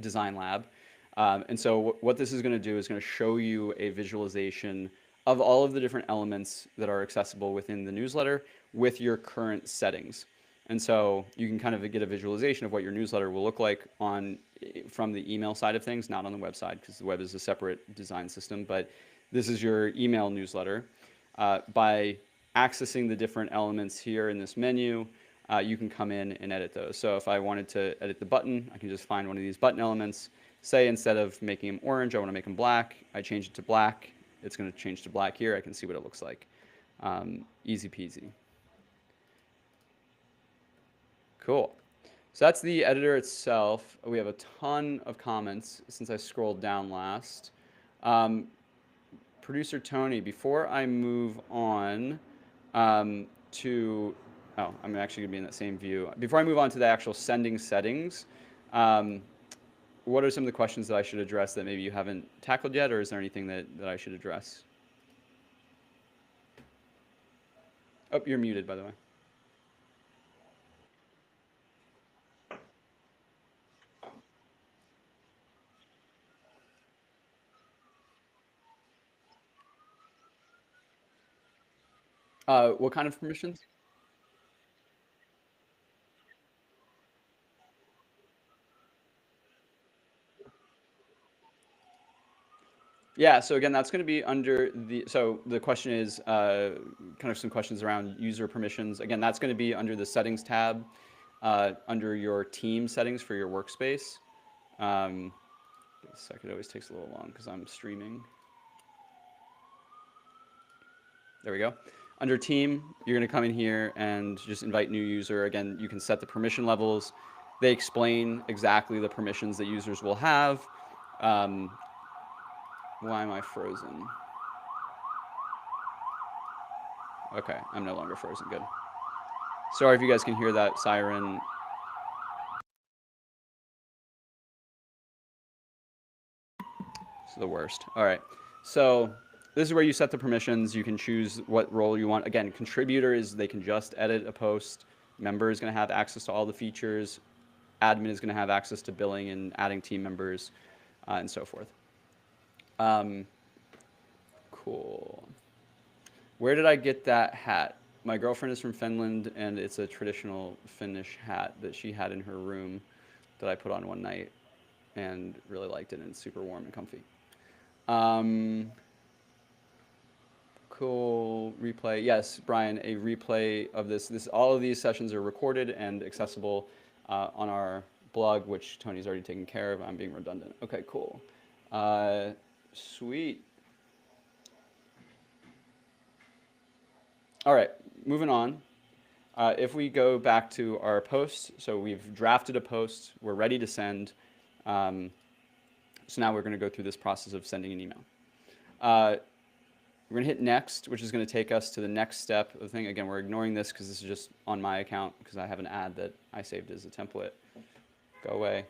design lab. And so what this is going to do is going to show you a visualization of all of the different elements that are accessible within the newsletter with your current settings. And so you can kind of get a visualization of what your newsletter will look like from the email side of things, not on the web side, because the web is a separate design system. But this is your email newsletter. By accessing the different elements here in this menu, you can come in and edit those. So if I wanted to edit the button, I can just find one of these button elements. Say instead of making them orange, I want to make them black. I change it to black. It's going to change to black here. I can see what it looks like. Easy peasy. Cool. So that's the editor itself. We have a ton of comments since I scrolled down last. Producer Tony, before I move on to, I'm actually going to be in that same view. Before I move on to the actual sending settings, what are some of the questions that I should address that maybe you haven't tackled yet, or is there anything that I should address? Oh, you're muted, by the way. What kind of permissions? Yeah, so again, that's going to be under so the question is kind of some questions around user permissions. Again, that's going to be under the settings tab, under your team settings for your workspace. A second, it always takes a little long because I'm streaming. There we go. Under team, you're going to come in here and just invite new user. Again, you can set the permission levels. They explain exactly the permissions that users will have. Why am I frozen? Okay, I'm no longer frozen. Good. Sorry if you guys can hear that siren. It's the worst. All right. So this is where you set the permissions. You can choose what role you want. Again, contributors, they can just edit a post. Member is going to have access to all the features. Admin is going to have access to billing and adding team members. and so forth. Cool. Where did I get that hat? My girlfriend is from Finland, and it's a traditional Finnish hat that she had in her room that I put on one night and really liked it, and it's super warm and comfy. Um, cool replay. Yes, Brian, a replay of this. All of these sessions are recorded and accessible on our blog, which Tony's already taken care of. I'm being redundant. Okay, cool. Sweet. All right, moving on. If we go back to our post, so we've drafted a post, we're ready to send. So now we're going to go through this process of sending an email. We're going to hit next, which is going to take us to the next step of the thing. Again, we're ignoring this because this is just on my account because I have an ad that I saved as a template. Go away.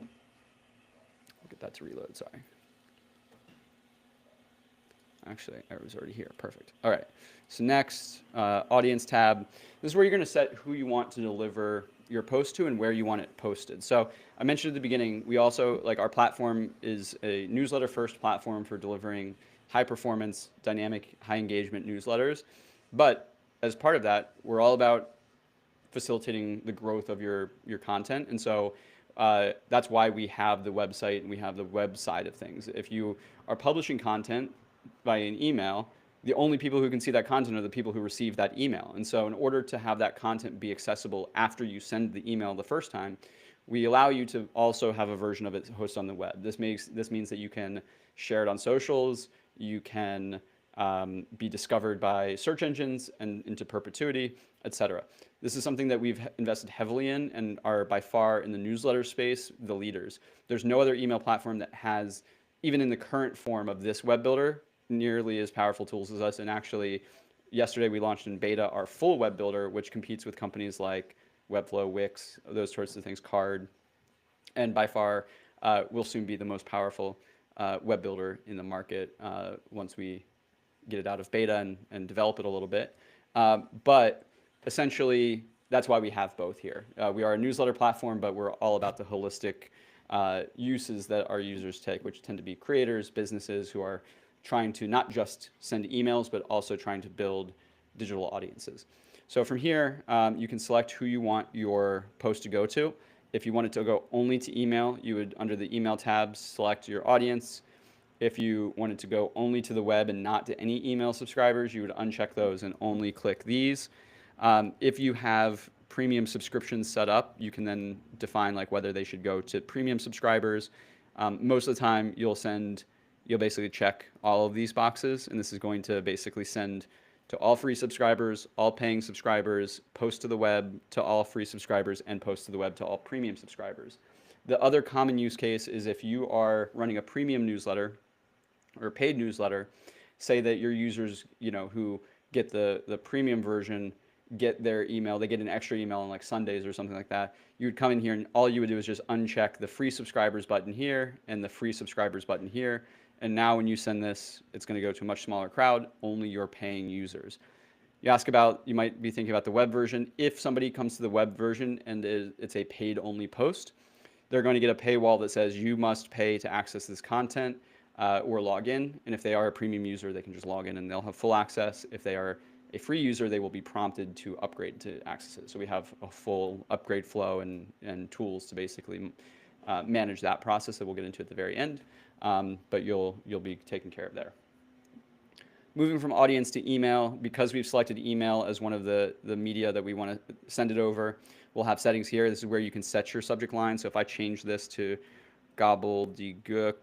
I'll get that to reload, sorry. Actually, I was already here. Perfect. All right. So next, audience tab. This is where you're going to set who you want to deliver your post to and where you want it posted. So I mentioned at the beginning, we also, like our platform is a newsletter first platform for delivering high performance, dynamic, high engagement newsletters. But as part of that, we're all about facilitating the growth of your content. And so that's why we have the website and we have the web side of things. If you are publishing content via an email, the only people who can see that content are the people who receive that email. And so in order to have that content be accessible after you send the email the first time, we allow you to also have a version of it hosted on the web. This means that you can share it on socials, you can be discovered by search engines and into perpetuity, etc. This is something that we've invested heavily in and are by far in the newsletter space the leaders. There's no other email platform that has, even in the current form of this web builder, nearly as powerful tools as us. And actually, yesterday we launched in beta our full web builder, which competes with companies like Webflow, Wix, those sorts of things, Card, and by far will soon be the most powerful web builder in the market once we get it out of beta and develop it a little bit. But essentially, that's why we have both here. We are a newsletter platform, but we're all about the holistic uses that our users take, which tend to be creators, businesses who are trying to not just send emails, but also trying to build digital audiences. So from here, you can select who you want your post to go to. If you want it to go only to email, you would, under the email tab, select your audience. If you want it to go only to the web and not to any email subscribers, you would uncheck those and only click these. If you have premium subscriptions set up, you can then define like whether they should go to premium subscribers. Most of the time, you'll basically check all of these boxes, and this is going to basically send to all free subscribers, all paying subscribers, post to the web to all free subscribers, and post to the web to all premium subscribers. The other common use case is if you are running a premium newsletter or a paid newsletter, say that your users, who get the premium version get their email, they get an extra email on like Sundays or something like that. You would come in here and all you would do is just uncheck the free subscribers button here and the free subscribers button here. And now when you send this, it's going to go to a much smaller crowd, only your paying users. You might be thinking about the web version. If somebody comes to the web version and it's a paid only post, they're going to get a paywall that says you must pay to access this content or log in. And if they are a premium user, they can just log in and they'll have full access. If they are a free user, they will be prompted to upgrade to access it. So we have a full upgrade flow and tools to basically manage that process that we'll get into at the very end. But you'll be taken care of there. Moving from audience to email, because we've selected email as one of the media that we want to send it over, we'll have settings here. This is where you can set your subject line. So if I change this to gobbledygook,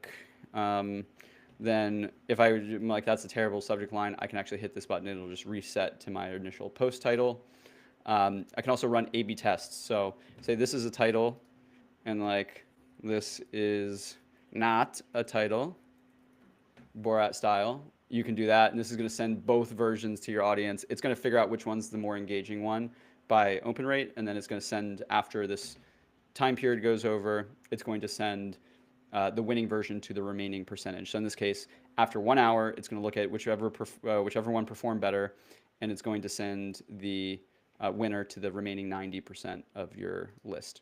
then if I'm like, that's a terrible subject line, I can actually hit this button and it'll just reset to my initial post title. I can also run A/B tests. So say this is a title and like this is not a title, Borat style. You can do that, and this is going to send both versions to your audience. It's going to figure out which one's the more engaging one by open rate, and then it's going to send, after this time period goes over, it's going to send the winning version to the remaining percentage. So in this case, after 1 hour, it's going to look at whichever one performed better, and it's going to send the winner to the remaining 90% of your list.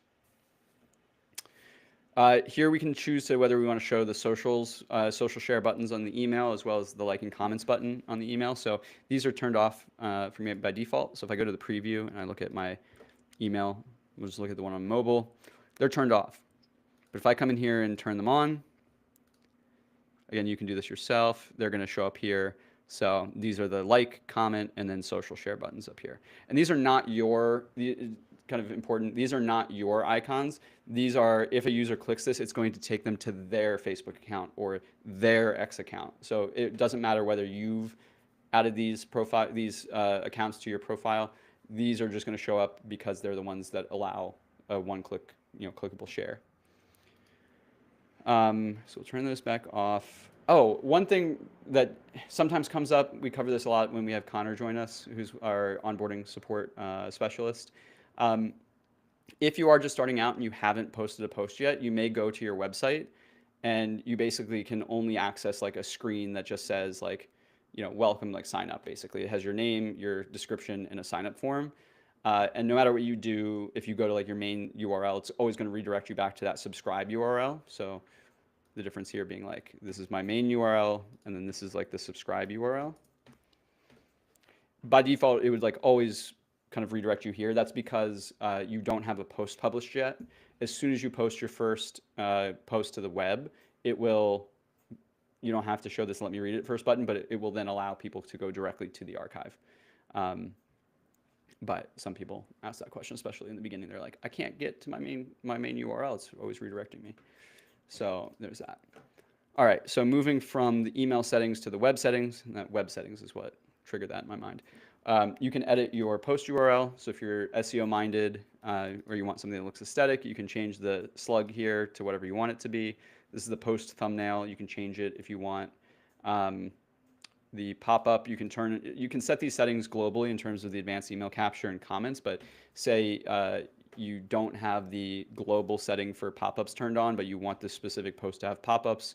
Here we can choose to whether we want to show the social share buttons on the email, as well as the like and comments button on the email. So these are turned off for me by default. So if I go to the preview and I look at my email, we'll just look at the one on mobile, they're turned off. But if I come in here and turn them on, again, you can do this yourself. They're going to show up here. So these are the like, comment, and then social share buttons up here. And these are not your, kind of important, these are not your icons. These are, if a user clicks this, it's going to take them to their Facebook account or their X account. So it doesn't matter whether you've added these accounts to your profile. These are just going to show up because they're the ones that allow a one-click, clickable share. So we'll turn those back off. Oh, one thing that sometimes comes up, we cover this a lot when we have Connor join us, who's our onboarding support specialist. If you are just starting out and you haven't posted a post yet, you may go to your website and you basically can only access like a screen that just says like, welcome, like sign up, basically. It has your name, your description, and a sign up form. And no matter what you do, if you go to like your main URL, it's always going to redirect you back to that subscribe URL. So the difference here being like, this is my main URL, and then this is like the subscribe URL. By default, it would like always kind of redirect you here. That's because you don't have a post published yet. As soon as you post your first post to the web, it will, you don't have to show this let me read it first button, but it will then allow people to go directly to the archive. But some people ask that question, especially in the beginning. They're like, I can't get to my main URL. It's always redirecting me. So there's that. All right, so moving from the email settings to the web settings, and that web settings is what triggered that in my mind. You can edit your post URL. So if you're SEO minded or you want something that looks aesthetic, you can change the slug here to whatever you want it to be. This is the post thumbnail. You can change it if you want. The pop-up, you can set these settings globally in terms of the advanced email capture and comments, but say you don't have the global setting for pop-ups turned on, but you want this specific post to have pop-ups,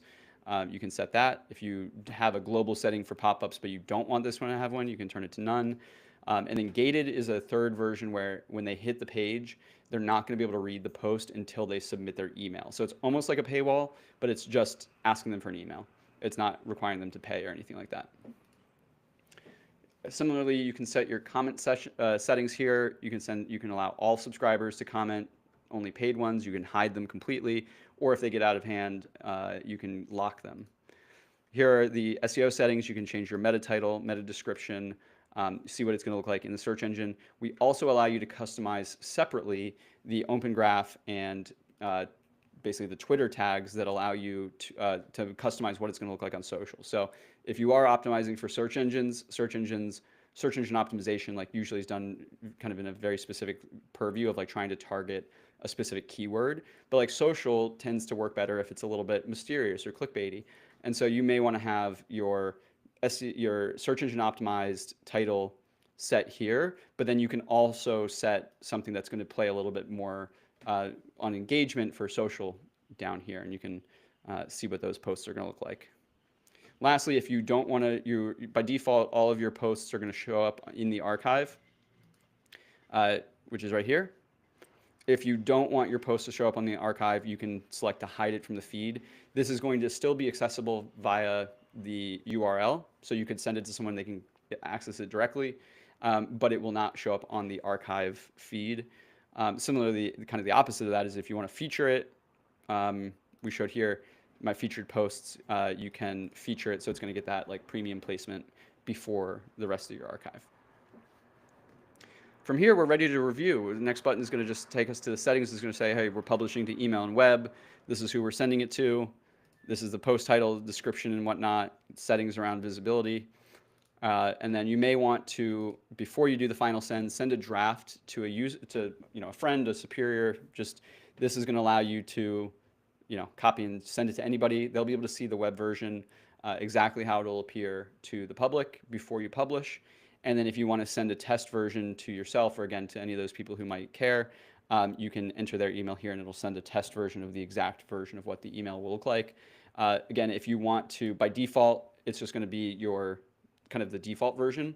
you can set that. If you have a global setting for pop-ups, but you don't want this one to have one, you can turn it to none. And then gated is a third version where when they hit the page, they're not going to be able to read the post until they submit their email. So it's almost like a paywall, but it's just asking them for an email. It's not requiring them to pay or anything like that. Similarly, you can set your comment settings here. You can allow all subscribers to comment, only paid ones. You can hide them completely, or if they get out of hand, you can lock them. Here are the SEO settings. You can change your meta title, meta description, see what it's going to look like in the search engine. We also allow you to customize separately the open graph and basically the Twitter tags that allow you to customize what it's going to look like on social. So if you are optimizing for search engine optimization, like usually is done kind of in a very specific purview of like trying to target a specific keyword, but like social tends to work better if it's a little bit mysterious or clickbaity. And so you may want to have your search engine optimized title set here, but then you can also set something that's going to play a little bit more on engagement for social down here, and you can see what those posts are going to look like. Lastly, if you don't want to, by default, all of your posts are going to show up in the archive, which is right here. If you don't want your post to show up on the archive, you can select to hide it from the feed. This is going to still be accessible via the URL, so you could send it to someone, they can access it directly, but it will not show up on the archive feed. Similarly, kind of the opposite of that is if you want to feature it, we showed here my featured posts, you can feature it so it's going to get that like premium placement before the rest of your archive. From here, we're ready to review. The next button is going to just take us to the settings. It's going to say, hey, we're publishing to email and web. This is who we're sending it to. This is the post title, description, and whatnot, settings around visibility. And then you may want to, before you do the final send a draft to a friend, a superior. Just this is going to allow you to, copy and send it to anybody. They'll be able to see the web version, exactly how it'll appear to the public before you publish. And then if you want to send a test version to yourself or again to any of those people who might care, you can enter their email here and it'll send a test version of the exact version of what the email will look like. Again, if you want to, by default, it's just going to be your kind of the default version.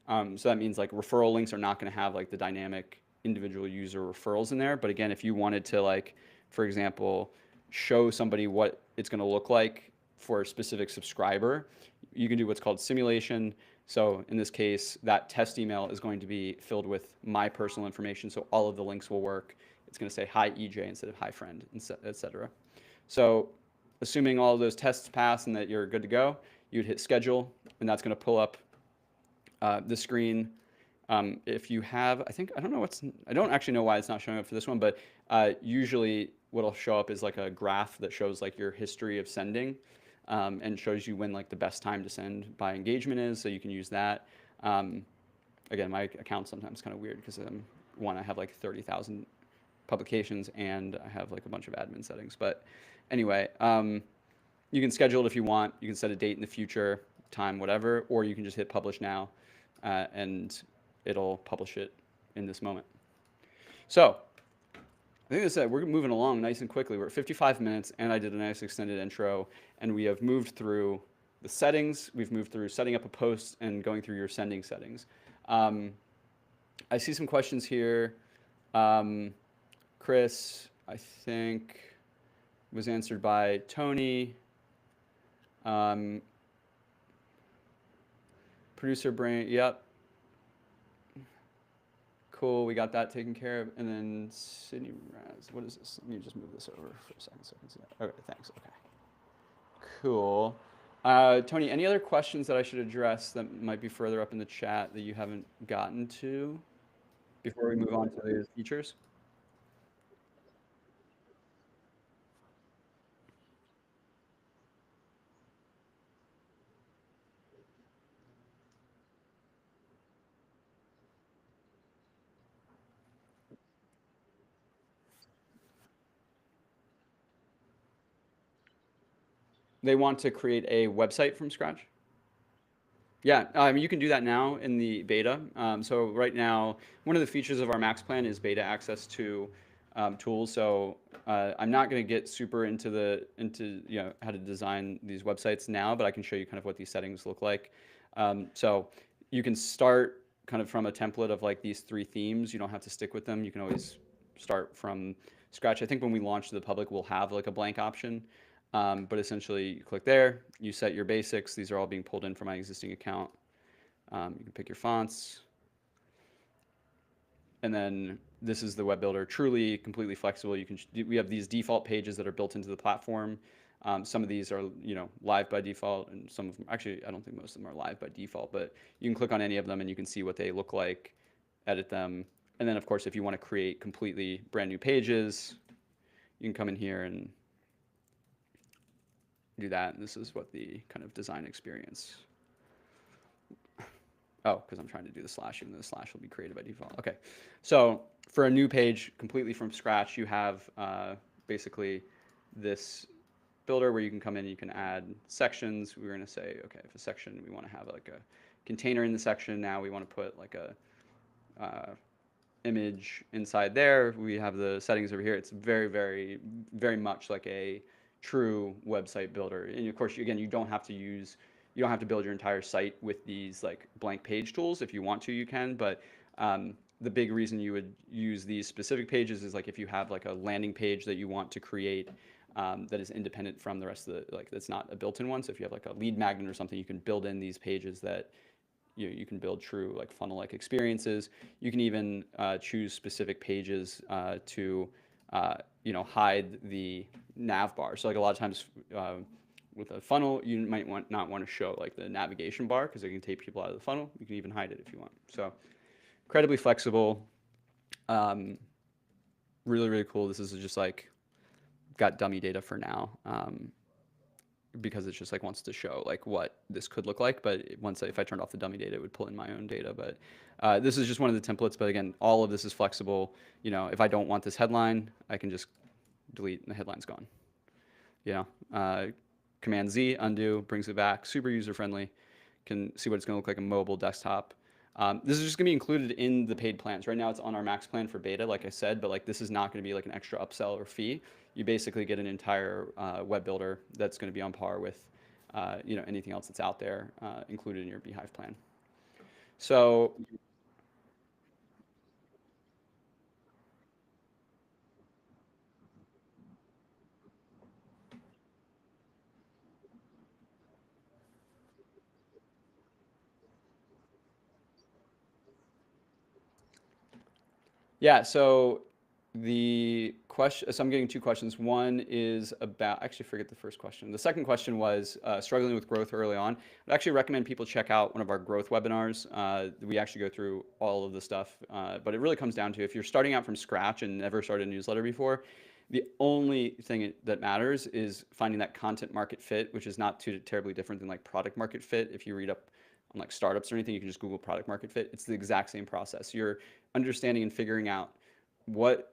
So that means like referral links are not going to have like the dynamic individual user referrals in there. But again, if you wanted to like, for example, show somebody what it's going to look like for a specific subscriber, you can do what's called simulation. So in this case, that test email is going to be filled with my personal information. So all of the links will work. It's going to say hi EJ instead of hi friend, etc. So assuming all of those tests pass and that you're good to go, you'd hit schedule, and that's going to pull up the screen. If you have, I don't know I don't actually know why it's not showing up for this one, but usually what'll show up is like a graph that shows like your history of sending, and shows you when like the best time to send by engagement is, so you can use that. Again, my account's sometimes kind of weird because one, I have like 30,000 publications and I have like a bunch of admin settings. But anyway, you can schedule it if you want. You can set a date in the future, time, whatever, or you can just hit publish now, and it'll publish it in this moment. So I think that's it. We're moving along nice and quickly. We're at 55 minutes, and I did a nice extended intro, and we have moved through the settings. We've moved through setting up a post and going through your sending settings. I see some questions here. Chris, I think, was answered by Tony. Producer Brain, yep. Cool, we got that taken care of. And then Sydney Raz, what is this? Let me just move this over for a second so I can see that. Okay, thanks. Okay. Cool. Tony, any other questions that I should address that might be further up in the chat that you haven't gotten to before we move on to the features? They want to create a website from scratch? Yeah, you can do that now in the beta. So right now, one of the features of our Max plan is beta access to tools. So I'm not going to get super into how to design these websites now, but I can show you kind of what these settings look like. So you can start kind of from a template of like these three themes. You don't have to stick with them. You can always start from scratch. I think when we launch to the public, we'll have like a blank option. But essentially, you click there, you set your basics. These are all being pulled in from my existing account. You can pick your fonts. And then this is the web builder, truly completely flexible. We have these default pages that are built into the platform. Some of these are live by default, and some of them, actually, I don't think most of them are live by default, but you can click on any of them and you can see what they look like, edit them. And then, of course, if you want to create completely brand new pages, you can come in here and do that. And this is what the kind of design experience. Oh, because I'm trying to do the slash, even though the slash will be created by default. Okay, so for a new page completely from scratch, you have basically this builder where you can come in and you can add sections. We're going to say, okay, if a section, we want to have like a container in the section. Now we want to put like a image inside there. We have the settings over here. It's very, very, very much like a true website builder. And of course, again, you don't have to build your entire site with these like blank page tools. If you want to, you can, but the big reason you would use these specific pages is like if you have like a landing page that you want to create that is independent from the rest of the, like that's not a built-in one. So if you have like a lead magnet or something, you can build in these pages that you can build true like funnel-like experiences. You can even choose specific pages to hide the nav bar. So like a lot of times with a funnel, you might not want to show like the navigation bar because it can take people out of the funnel. You can even hide it if you want. So incredibly flexible. Really, really cool. This is just like got dummy data for now. Because it just like wants to show like what this could look like. But once if I turned off the dummy data, it would pull in my own data. But this is just one of the templates. But again, all of this is flexible. If I don't want this headline, I can just delete and the headline's gone. Command Z, undo, brings it back. Super user friendly. Can see what it's going to look like on mobile, desktop. This is just going to be included in the paid plans. Right now it's on our max plan for beta, like I said, but like this is not going to be like an extra upsell or fee. You basically get an entire web builder that's going to be on par with anything else that's out there included in your beehiiv plan. So Yeah, so the question, so I'm getting two questions. One is about, I actually forget the first question. The second question was struggling with growth early on. I'd actually recommend people check out one of our growth webinars. We actually go through all of the stuff, but it really comes down to if you're starting out from scratch and never started a newsletter before, the only thing that matters is finding that content market fit, which is not too terribly different than like product market fit. If you read up on like startups or anything, you can just Google product market fit. It's the exact same process. You're understanding and figuring out what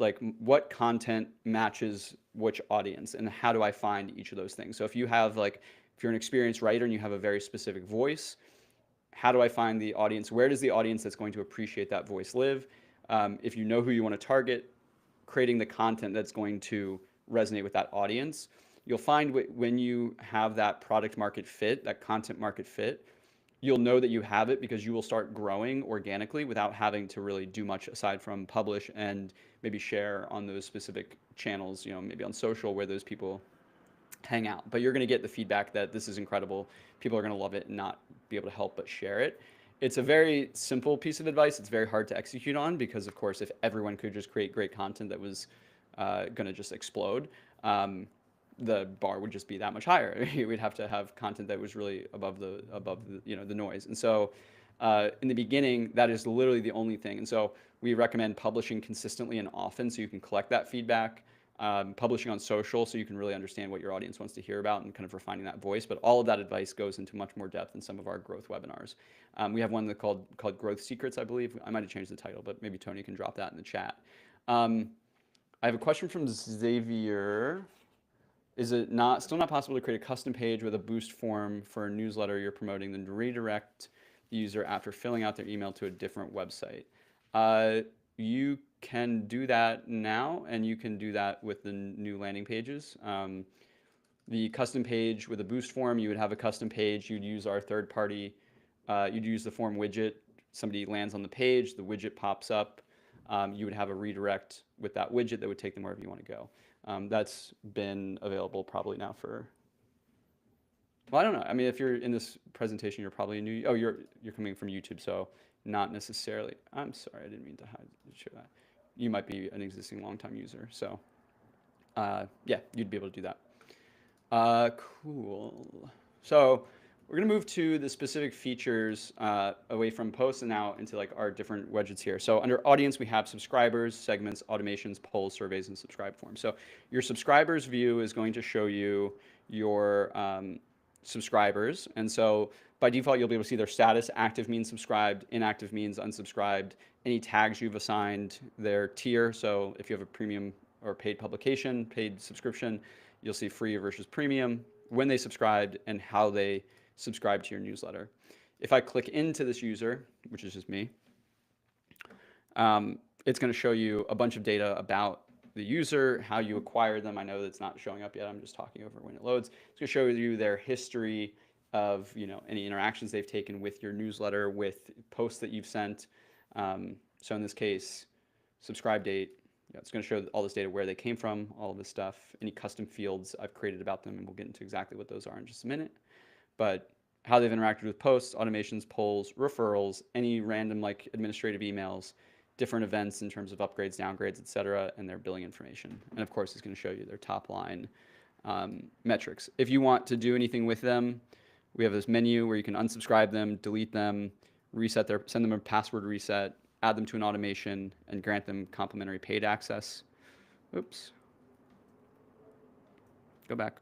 content matches which audience and how do I find each of those things. So if you have like if you're an experienced writer and you have a very specific voice, how do I find the audience? Where does the audience that's going to appreciate that voice live? If you know who you want to target, creating the content that's going to resonate with that audience. You'll find when you have that product market fit, that content market fit, you'll know that you have it because you will start growing organically without having to really do much aside from publish and maybe share on those specific channels, maybe on social where those people hang out. But you're going to get the feedback that this is incredible. People are going to love it and not be able to help but share it. It's a very simple piece of advice. It's very hard to execute on because, of course, if everyone could just create great content that was going to just explode, the bar would just be that much higher. We'd have to have content that was really above the noise. And so in the beginning, that is literally the only thing. And so we recommend publishing consistently and often so you can collect that feedback. Publishing on social so you can really understand what your audience wants to hear about and kind of refining that voice. But all of that advice goes into much more depth in some of our growth webinars. We have one called Growth Secrets, I believe. I might have changed the title, but maybe Tony can drop that in the chat. I have a question from Xavier. Is it still not possible to create a custom page with a boost form for a newsletter you're promoting, then redirect the user after filling out their email to a different website? You can do that now, and you can do that with the new landing pages. The custom page with a boost form, you would have a custom page. You'd use our third party. You'd use the form widget. Somebody lands on the page. The widget pops up. You would have a redirect with that widget that would take them wherever you want to go. That's been available probably now for, well, I don't know. I mean, if you're in this presentation, you're probably new. Oh, you're coming from YouTube, so not necessarily. I'm sorry, I didn't mean to share that. You might be an existing long-time user, so yeah, you'd be able to do that. Cool. So we're gonna move to the specific features away from posts and now into like our different widgets here. So under audience, we have subscribers, segments, automations, polls, surveys, and subscribe forms. So your subscribers view is going to show you your subscribers. And so by default, you'll be able to see their status. Active means subscribed, inactive means unsubscribed, any tags you've assigned, their tier. So if you have a premium or paid publication, paid subscription, you'll see free versus premium, when they subscribed, and how they subscribe to your newsletter. If I click into this user, which is just me, it's going to show you a bunch of data about the user, how you acquire them. I know that's not showing up yet. I'm just talking over when it loads. It's going to show you their history of any interactions they've taken with your newsletter, with posts that you've sent. So in this case, subscribe date. It's going to show all this data, where they came from, all of this stuff, any custom fields I've created about them, and we'll get into exactly what those are in just a minute. But how they've interacted with posts, automations, polls, referrals, any random like administrative emails, different events in terms of upgrades, downgrades, etc., and their billing information. And of course, it's going to show you their top line metrics. If you want to do anything with them, we have this menu where you can unsubscribe them, delete them, send them a password reset, add them to an automation, and grant them complimentary paid access. Oops. Go back.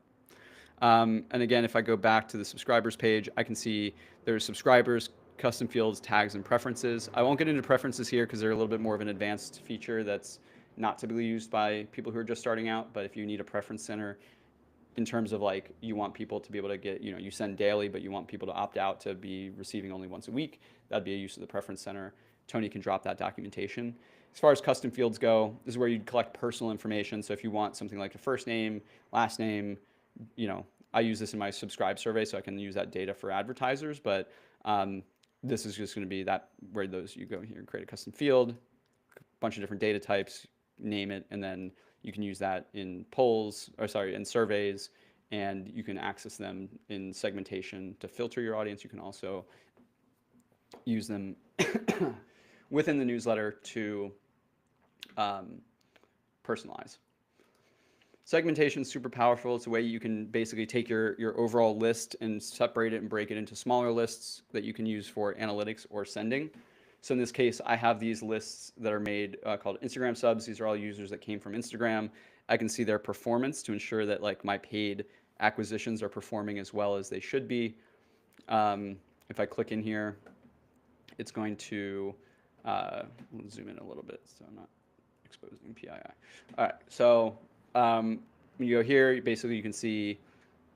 And again, if I go back to the subscribers page, I can see there's subscribers, custom fields, tags, and preferences. I won't get into preferences here because they're a little bit more of an advanced feature that's not typically used by people who are just starting out. But if you need a preference center in terms of like you want people to be able to get, you send daily, but you want people to opt out to be receiving only once a week, that'd be a use of the preference center. Tony can drop that documentation. As far as custom fields go, this is where you'd collect personal information. So if you want something like a first name, last name, I use this in my subscribe survey, so I can use that data for advertisers. But this is just going to be where you go here and create a custom field, a bunch of different data types, name it, and then you can use that in in surveys, and you can access them in segmentation to filter your audience. You can also use them within the newsletter to personalize. Segmentation is super powerful. It's a way you can basically take your overall list and separate it and break it into smaller lists that you can use for analytics or sending. So in this case, I have these lists that are made called Instagram subs. These are all users that came from Instagram. I can see their performance to ensure that like my paid acquisitions are performing as well as they should be. If I click in here, it's going to zoom in a little bit so I'm not exposing PII. All right, so when you go here, basically you can see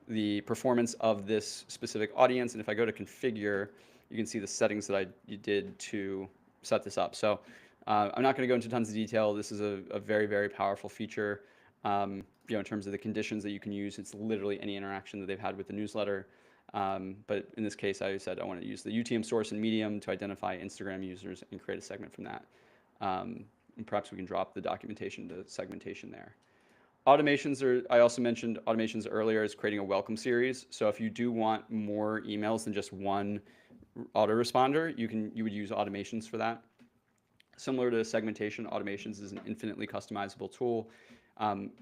the performance of this specific audience, and if I go to configure, you can see the settings that I did to set this up. So I'm not going to go into tons of detail. This is a very, very powerful feature. In terms of the conditions that you can use, it's literally any interaction that they've had with the newsletter. But in this case, I said I want to use the UTM source and medium to identify Instagram users and create a segment from that. And perhaps we can drop the documentation to segmentation there. Automations I also mentioned automations earlier is creating a welcome series. So if you do want more emails than just one autoresponder, you would use automations for that. Similar to segmentation, automations is an infinitely customizable tool.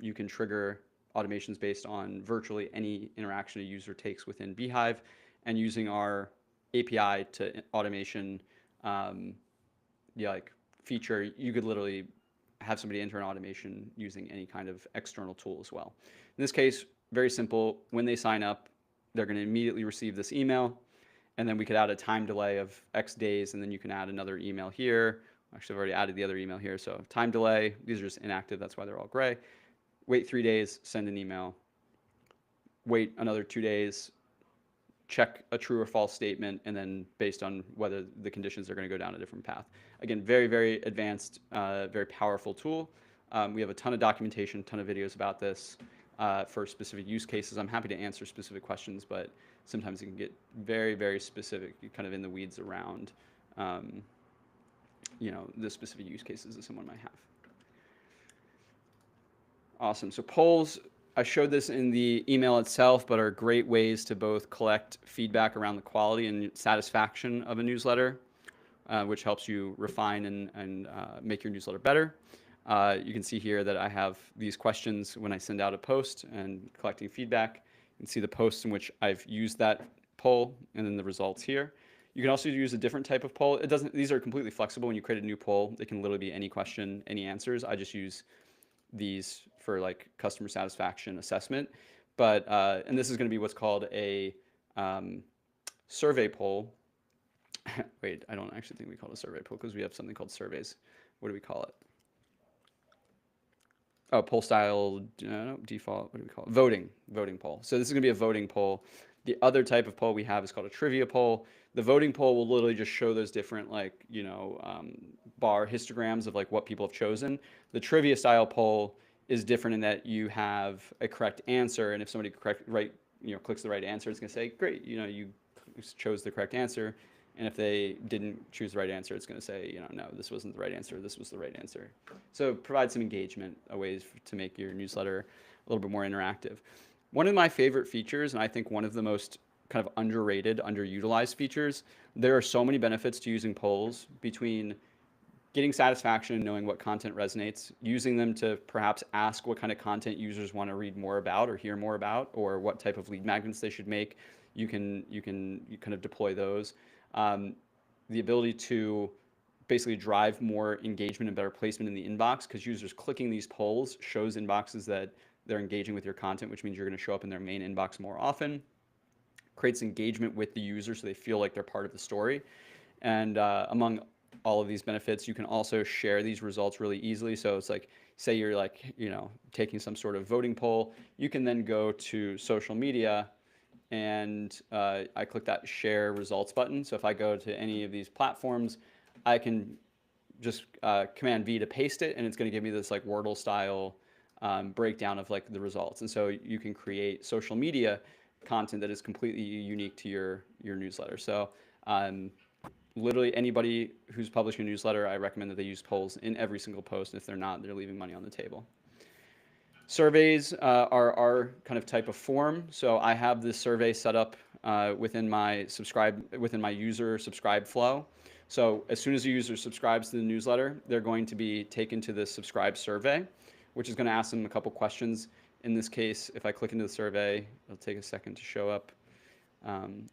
You can trigger automations based on virtually any interaction a user takes within beehiiv, and using our API to automation feature, you could literally have somebody enter an automation using any kind of external tool as well. In this case, very simple. When they sign up, they're going to immediately receive this email, and then we could add a time delay of X days, and then you can add another email here. Actually, I've already added the other email here. So time delay, these are just inactive. That's why they're all gray. Wait 3 days, send an email. Wait another 2 days, check a true or false statement, and then based on whether the conditions are going to go down a different path. Again, very, very advanced, very powerful tool. We have a ton of documentation, ton of videos about this for specific use cases. I'm happy to answer specific questions, but sometimes it can get very, very specific, kind of in the weeds around the specific use cases that someone might have. Awesome. So polls, I showed this in the email itself, but are great ways to both collect feedback around the quality and satisfaction of a newsletter, which helps you refine and make your newsletter better. You can see here that I have these questions when I send out a post and collecting feedback. You can see the posts in which I've used that poll and then the results here. You can also use a different type of poll. These are completely flexible. When you create a new poll, it can literally be any question, any answers. I just use these for like customer satisfaction assessment. But, and this is going to be what's called a survey poll. Wait, I don't actually think we call it a survey poll because we have something called surveys. What do we call it? Oh, poll style, default, what do we call it? Voting poll. So this is going to be a voting poll. The other type of poll we have is called a trivia poll. The voting poll will literally just show those different bar histograms of like what people have chosen. The trivia style poll is different in that you have a correct answer, and if somebody clicks the right answer, it's going to say, great, you chose the correct answer. And if they didn't choose the right answer, it's going to say, no, this wasn't the right answer. This was the right answer. So provide some engagement, ways to make your newsletter a little bit more interactive. One of my favorite features, and I think one of the most kind of underrated, underutilized features, there are so many benefits to using polls, between getting satisfaction and knowing what content resonates, using them to perhaps ask what kind of content users want to read more about or hear more about, or what type of lead magnets they should make. You can kind of deploy those. The ability to basically drive more engagement and better placement in the inbox, because users clicking these polls shows inboxes that they're engaging with your content, which means you're going to show up in their main inbox more often. Creates engagement with the user so they feel like they're part of the story. And among all of these benefits, you can also share these results really easily. So it's like, say you're taking some sort of voting poll, you can then go to social media and I click that share results button. So if I go to any of these platforms, I can just Command V to paste it, and it's going to give me this like Wordle style breakdown of like the results. And so you can create social media content that is completely unique to your newsletter. So literally anybody who's publishing a newsletter, I recommend that they use polls in every single post. And if they're not, they're leaving money on the table. Surveys are our kind of type of form. So I have this survey set up within my user subscribe flow, So as soon as a user subscribes to the newsletter, they're going to be taken to the subscribe survey, which is going to ask them a couple questions. In this case, if I click into the survey, it'll take a second to show up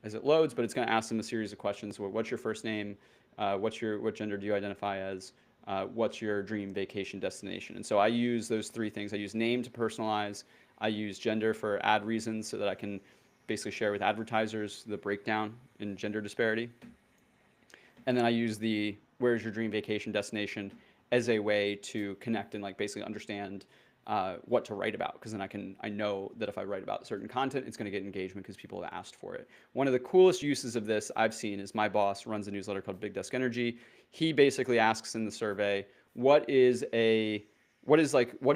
as it loads, but it's going to ask them a series of questions. What's your first name? What gender do you identify as? What's your dream vacation destination? And so I use those three things. I use name to personalize. I use gender for ad reasons so that I can basically share with advertisers the breakdown in gender disparity. And then I use the where's your dream vacation destination as a way to connect and like basically understand what to write about, because then I know that if I write about certain content, it's going to get engagement because people have asked for it. One of the coolest uses of this I've seen is my boss runs a newsletter called Big Desk Energy. He basically asks in the survey, what is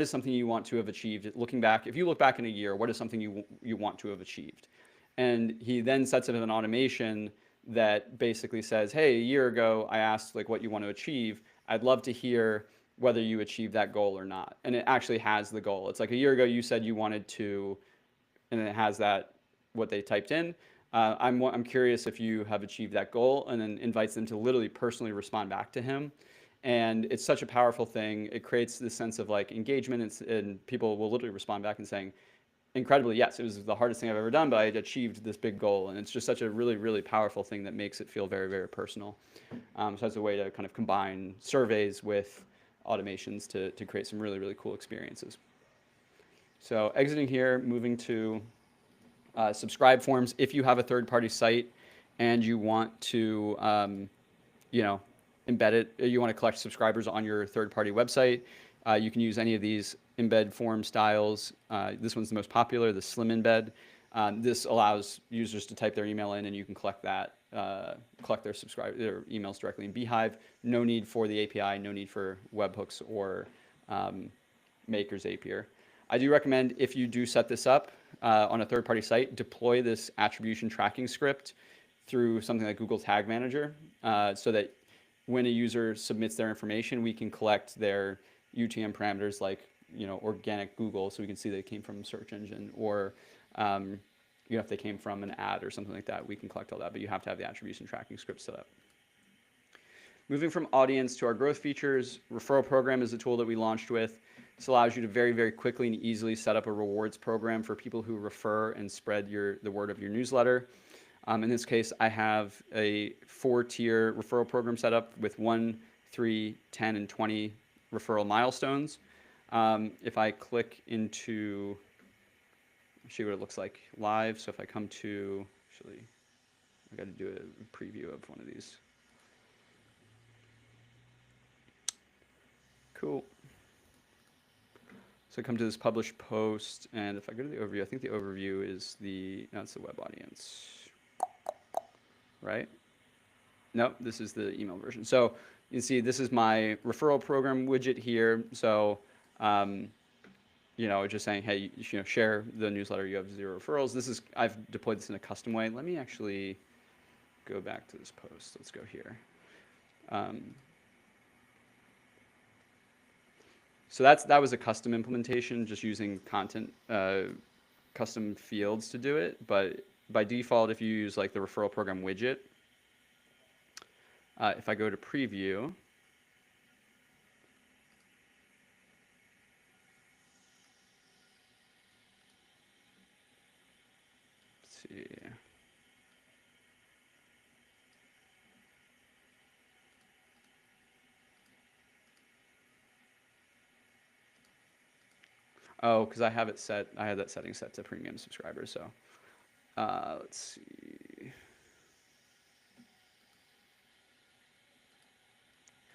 something you want to have achieved looking back? If you look back in a year, what is something you want to have achieved? And he then sets it in an automation that basically says, hey, a year ago I asked like what you want to achieve. I'd love to hear whether you achieve that goal or not. And it actually has the goal. It's like a year ago you said you wanted to, and it has that, what they typed in. I'm curious if you have achieved that goal, and then invites them to literally personally respond back to him. And it's such a powerful thing. It creates this sense of like engagement, and people will literally respond back and saying, incredibly, yes, it was the hardest thing I've ever done, but I achieved this big goal. And it's just such a really, really powerful thing that makes it feel very, very personal. So that's a way to kind of combine surveys with automations to create some really, really cool experiences. So exiting here, moving to subscribe forms. If you have a third-party site and you want to, embed it, you want to collect subscribers on your third-party website, you can use any of these embed form styles. This one's the most popular, the Slim Embed. This allows users to type their email in, and you can collect their emails directly in beehiiv. No need for the API, no need for webhooks or Maker Zapier. I do recommend, if you do set this up on a third-party site, deploy this attribution tracking script through something like Google Tag Manager, so that when a user submits their information, we can collect their UTM parameters like organic Google, so we can see they came from a search engine, or if they came from an ad or something like that, we can collect all that, but you have to have the attribution tracking script set up. Moving from audience to our growth features, referral program is a tool that we launched with. This allows you to very, very quickly and easily set up a rewards program for people who refer and spread the word of your newsletter. In this case, I have a 4-tier referral program set up with 1, 3, 10, and 20 referral milestones. If I click into, I'll show you what it looks like live. So if I come to, actually, I got to do a preview of one of these. Cool. So I come to this published post, and if I go to the overview, I think the overview is that's the web audience, right? No, this is the email version. So you can see this is my referral program widget here. So, just saying, hey, share the newsletter. You have 0 referrals. I've deployed this in a custom way. Let me actually go back to this post. Let's go here. So that was a custom implementation, just using content, custom fields to do it. But by default, if you use like the referral program widget, if I go to preview, let's see. Oh, because I have it set. I had that setting set to premium subscribers. So let's see.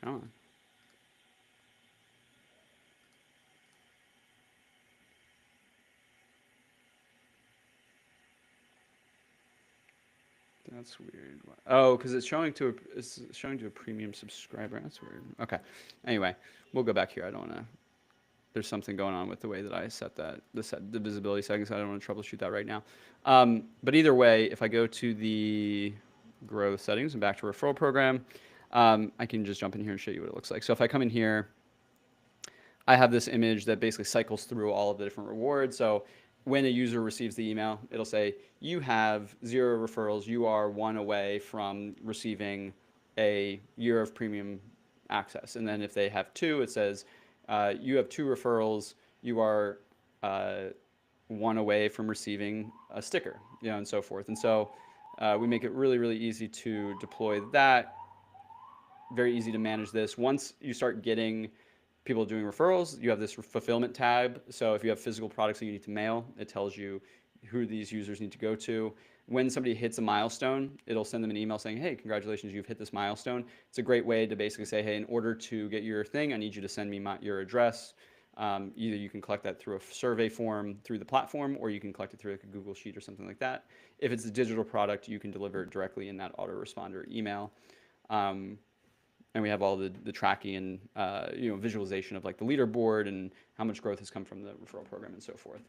Come on. That's weird. Oh, because it's showing to a premium subscriber. That's weird. Okay. Anyway, we'll go back here. I don't want to. There's something going on with the way that I set the visibility settings. I don't want to troubleshoot that right now. But either way, if I go to the growth settings and back to referral program, I can just jump in here and show you what it looks like. So if I come in here, I have this image that basically cycles through all of the different rewards. So when a user receives the email, it'll say, you have 0 referrals. You are 1 away from receiving a year of premium access. And then if they have two, it says you have two referrals. You are one away from receiving a sticker, and so forth. And so we make it really, really easy to deploy that. Very easy to manage this. Once you start getting people doing referrals, you have this fulfillment tab. So if you have physical products that you need to mail, it tells you who these users need to go to. When somebody hits a milestone, it'll send them an email saying, hey, congratulations, you've hit this milestone. It's a great way to basically say, hey, in order to get your thing, I need you to send me your address. Either you can collect that through a survey form through the platform, or you can collect it through like a Google Sheet or something like that. If it's a digital product, you can deliver it directly in that autoresponder email. And we have all the tracking and visualization of like the leaderboard and how much growth has come from the referral program and so forth.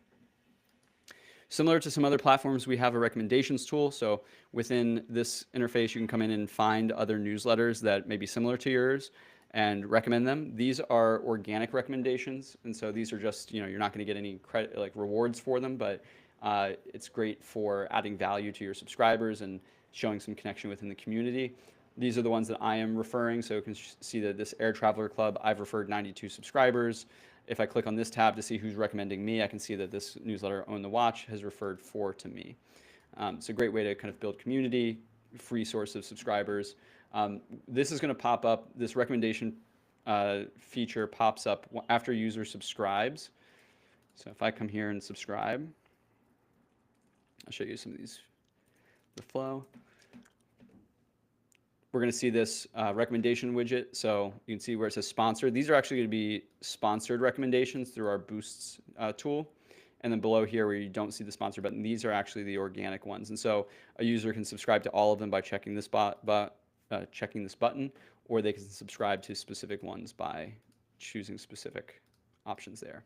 Similar to some other platforms, we have a recommendations tool. So within this interface, you can come in and find other newsletters that may be similar to yours and recommend them. These are organic recommendations, and so these are just, you're not going to get any credit, like rewards for them, but it's great for adding value to your subscribers and showing some connection within the community. These are the ones that I am referring, so you can see that this Air Traveler Club, I've referred 92 subscribers. If I click on this tab to see who's recommending me, I can see that this newsletter, Own the Watch, has referred 4 to me. It's a great way to kind of build community, free source of subscribers. This is going to pop up, this recommendation feature pops up after a user subscribes. So if I come here and subscribe, I'll show you some of these, the flow. We're going to see this recommendation widget. So you can see where it says sponsored. These are actually going to be sponsored recommendations through our Boosts tool. And then below here where you don't see the sponsor button, these are actually the organic ones. And so a user can subscribe to all of them by checking this checking this button, or they can subscribe to specific ones by choosing specific options there.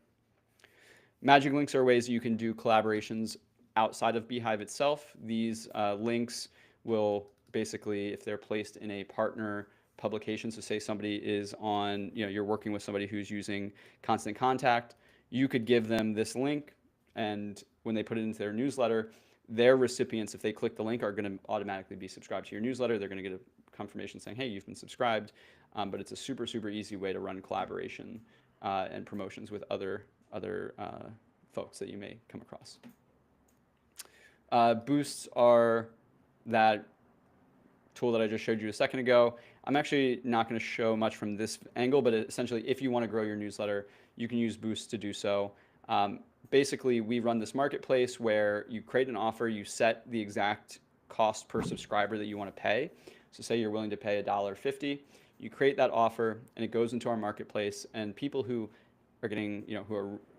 Magic links are ways you can do collaborations outside of beehiiv itself. These links will basically, if they're placed in a partner publication, so say somebody is on, you're working with somebody who's using Constant Contact, you could give them this link, and when they put it into their newsletter, their recipients, if they click the link, are going to automatically be subscribed to your newsletter. They're going to get a confirmation saying, hey, you've been subscribed. But it's a super, super easy way to run collaboration and promotions with other folks that you may come across. Boosts are that tool that I just showed you a second ago. I'm actually not going to show much from this angle, but essentially, if you want to grow your newsletter, you can use Boosts to do so. Basically, we run this marketplace where you create an offer, you set the exact cost per subscriber that you want to pay. So say you're willing to pay $1.50, you create that offer, and it goes into our marketplace, and people who are getting,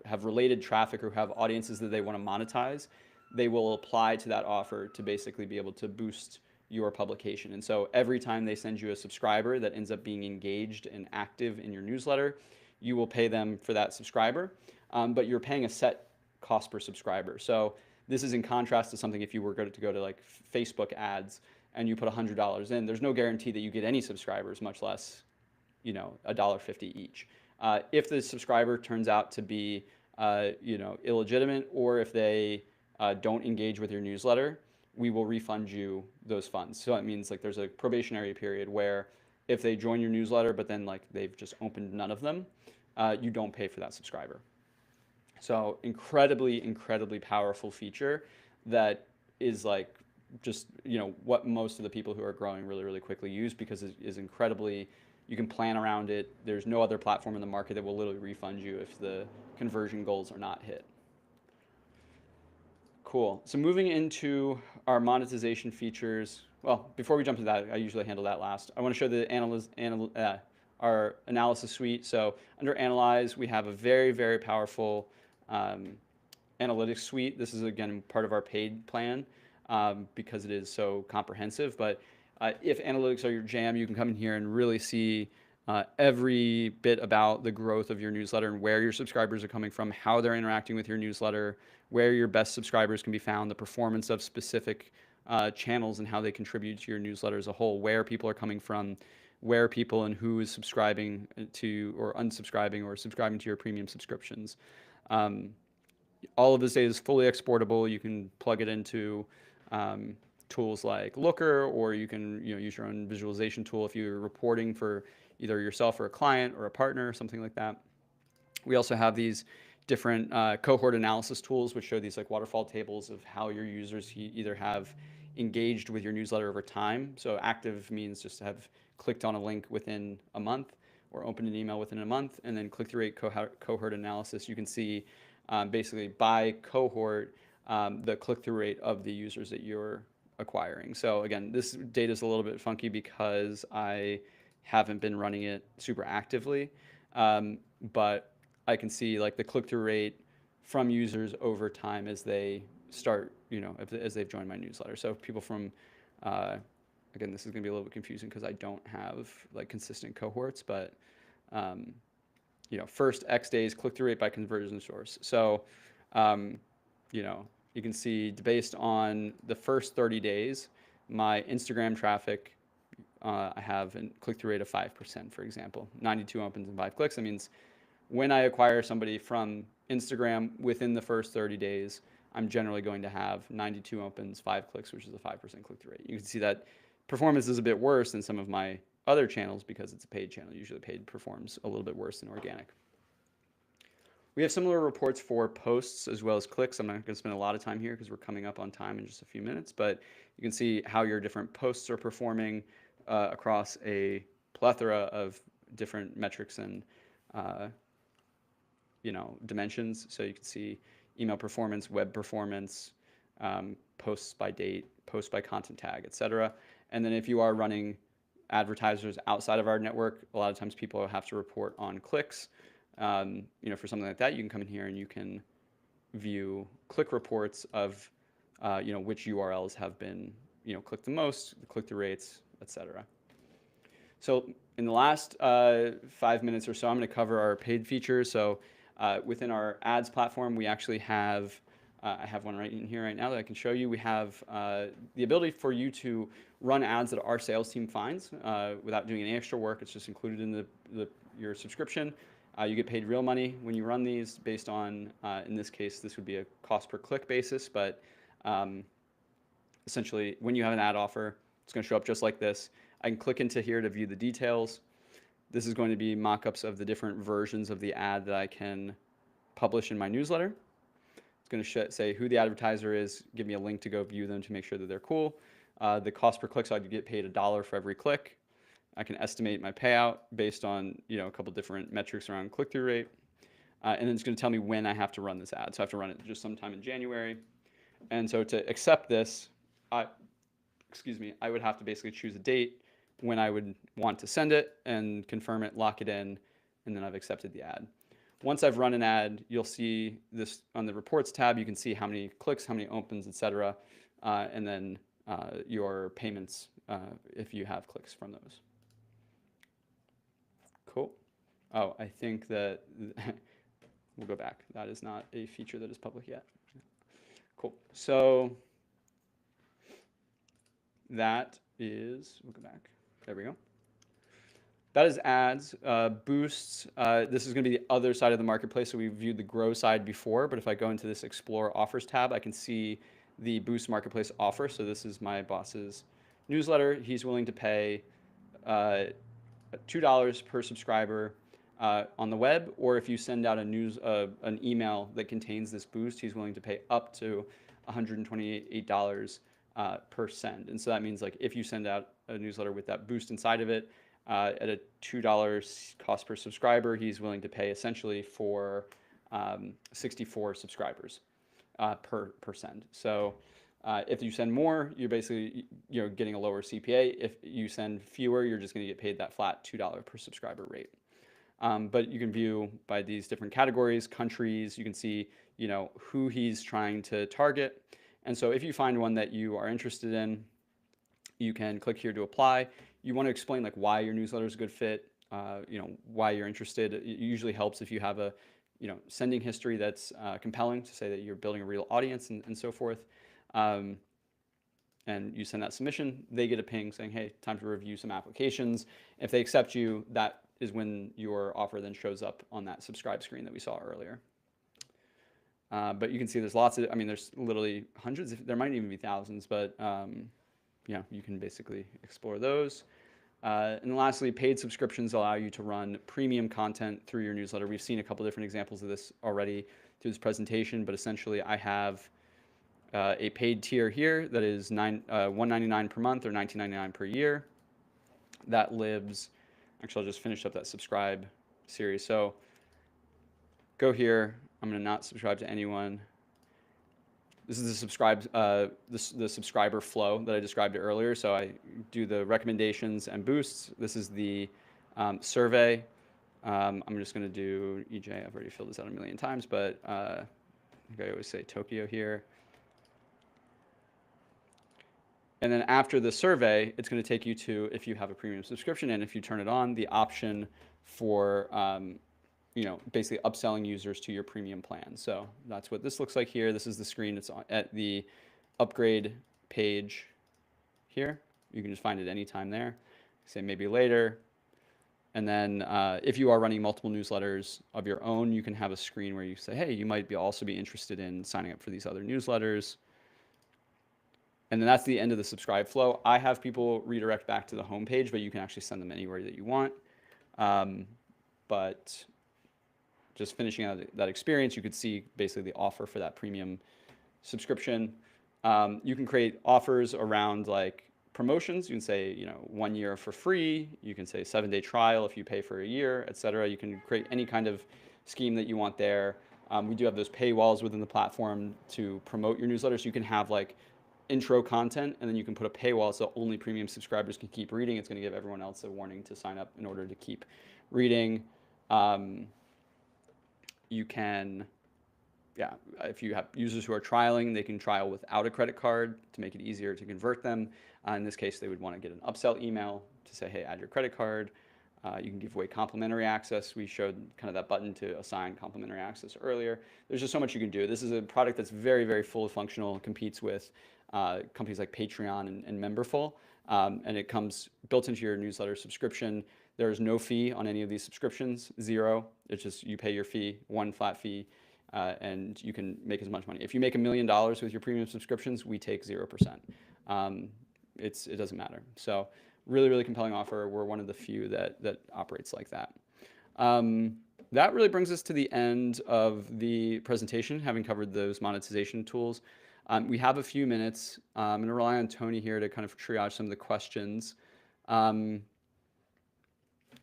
have related traffic or have audiences that they want to monetize, they will apply to that offer to basically be able to boost your publication. And so every time they send you a subscriber that ends up being engaged and active in your newsletter, you will pay them for that subscriber, but you're paying a set cost per subscriber. So this is in contrast to something if you were to go to like Facebook ads and you put $100 in, there's no guarantee that you get any subscribers, much less, $1.50 each. If the subscriber turns out to be, illegitimate, or if they don't engage with your newsletter, we will refund you those funds. So that means like there's a probationary period where if they join your newsletter, but then like they've just opened none of them, you don't pay for that subscriber. So incredibly, incredibly powerful feature that is like just, what most of the people who are growing really, really quickly use, because it is incredibly, you can plan around it. There's no other platform in the market that will literally refund you if the conversion goals are not hit. Cool. So moving into our monetization features. Well, before we jump to that, I usually handle that last. I want to show the our analysis suite. So under Analyze, we have a very, very powerful analytics suite. This is, again, part of our paid plan because it is so comprehensive. But if analytics are your jam, you can come in here and really see every bit about the growth of your newsletter and where your subscribers are coming from, how they're interacting with your newsletter, where your best subscribers can be found, the performance of specific channels and how they contribute to your newsletter as a whole, where people are coming from, where people and who is subscribing to or unsubscribing or subscribing to your premium subscriptions. All of this data is fully exportable. You can plug it into tools like Looker, or you can use your own visualization tool if you're reporting for either yourself or a client or a partner or something like that. We also have these different cohort analysis tools, which show these like waterfall tables of how your users either have engaged with your newsletter over time. So active means just to have clicked on a link within a month or opened an email within a month, and then click-through rate cohort analysis. You can see basically by cohort the click-through rate of the users that you're acquiring. So again, this data is a little bit funky because I haven't been running it super actively, but I can see like the click-through rate from users over time as they start, as they've joined my newsletter. So people from, again, this is going to be a little bit confusing because I don't have like consistent cohorts, but first X days click-through rate by conversion source. So, you can see based on the first 30 days, my Instagram traffic, I have a click-through rate of 5%, for example, 92 opens and 5 clicks. That means when I acquire somebody from Instagram within the first 30 days, I'm generally going to have 92 opens, 5 clicks, which is a 5% click-through rate. You can see that performance is a bit worse than some of my other channels because it's a paid channel. Usually paid performs a little bit worse than organic. We have similar reports for posts as well as clicks. I'm not going to spend a lot of time here because we're coming up on time in just a few minutes, but you can see how your different posts are performing across a plethora of different metrics and dimensions. So you can see email performance, web performance, posts by date, posts by content tag, etc. And then if you are running advertisers outside of our network, a lot of times people have to report on clicks. For something like that, you can come in here and you can view click reports of, which URLs have been, clicked the most, the click-through rates, etc. So in the last 5 minutes or so, I'm going to cover our paid features. So within our ads platform, we actually have, I have one right in here right now that I can show you. We have the ability for you to run ads that our sales team finds without doing any extra work. It's just included in your subscription. You get paid real money when you run these based on, in this case, this would be a cost per click basis, but essentially when you have an ad offer, it's going to show up just like this. I can click into here to view the details. This is going to be mock-ups of the different versions of the ad that I can publish in my newsletter. It's going to say who the advertiser is, give me a link to go view them to make sure that they're cool. The cost per click, so I'd get paid $1 for every click. I can estimate my payout based on a couple different metrics around click-through rate. And then it's going to tell me when I have to run this ad. So I have to run it just sometime in January. And so to accept this, I would have to basically choose a date when I would want to send it and confirm it, lock it in, and then I've accepted the ad. Once I've run an ad, you'll see this on the reports tab. You can see how many clicks, how many opens, etc., and then your payments if you have clicks from those. Cool. Oh, I think that we'll go back. That is not a feature that is public yet. Cool. So that is, we'll go back. There we go. That is ads. Boosts, this is going to be the other side of the marketplace. So we viewed the grow side before, but if I go into this explore offers tab, I can see the Boost marketplace offer. So this is my boss's newsletter. He's willing to pay $2 per subscriber on the web, or if you send out an email that contains this boost, he's willing to pay up to $128 per send. And so that means like if you send out a newsletter with that boost inside of it at a $2 cost per subscriber, he's willing to pay essentially for 64 subscribers per send. So if you send more, you're basically getting a lower CPA. If you send fewer, you're just going to get paid that flat $2 per subscriber rate. But you can view by these different categories, countries. You can see who he's trying to target. And so if you find one that you are interested in, you can click here to apply. You want to explain like why your newsletter is a good fit, why you're interested. It usually helps if you have a sending history that's compelling to say that you're building a real audience and so forth. And you send that submission, they get a ping saying, hey, time to review some applications. If they accept you, that is when your offer then shows up on that subscribe screen that we saw earlier. But you can see there's lots of, there's literally hundreds, there might even be thousands, but you can basically explore those. And lastly, paid subscriptions allow you to run premium content through your newsletter. We've seen a couple different examples of this already through this presentation, but essentially I have a paid tier here that is $199 per month or $19.99 per year. That lives, actually I'll just finish up that subscribe series. So go here, I'm gonna not subscribe to anyone. This is the subscriber flow that I described earlier. So I do the recommendations and boosts. This is the survey. I'm just going to do EJ. I've already filled this out a million times, but I think I always say Tokyo here. And then after the survey, it's going to take you to, if you have a premium subscription and if you turn it on, the option for basically upselling users to your premium plan. So that's what this looks like here. This is the screen. It's at the upgrade page here. You can just find it anytime there. Say maybe later. And then if you are running multiple newsletters of your own, you can have a screen where you say, hey, you might also be interested in signing up for these other newsletters. And then that's the end of the subscribe flow. I have people redirect back to the home page, but you can actually send them anywhere that you want. But just finishing out that experience, you could see basically the offer for that premium subscription. You can create offers around like promotions. You can say, 1 year for free. You can say 7-day trial if you pay for a year, etc. You can create any kind of scheme that you want there. We do have those paywalls within the platform to promote your newsletter. So you can have like intro content, and then you can put a paywall so only premium subscribers can keep reading. It's going to give everyone else a warning to sign up in order to keep reading. You can, if you have users who are trialing, they can trial without a credit card to make it easier to convert them. In this case, they would want to get an upsell email to say, hey, add your credit card. You can give away complimentary access. We showed kind of that button to assign complimentary access earlier. There's just so much you can do. This is a product that's very, very fully functional, competes with companies like Patreon and Memberful, and it comes built into your newsletter subscription. There is no fee on any of these subscriptions, 0. It's just you pay your fee, one flat fee, and you can make as much money. If you make $1 million with your premium subscriptions, we take 0%. It doesn't matter. So really, really compelling offer. We're one of the few that operates like that. That really brings us to the end of the presentation, having covered those monetization tools. We have a few minutes. I'm going to rely on Tony here to kind of triage some of the questions.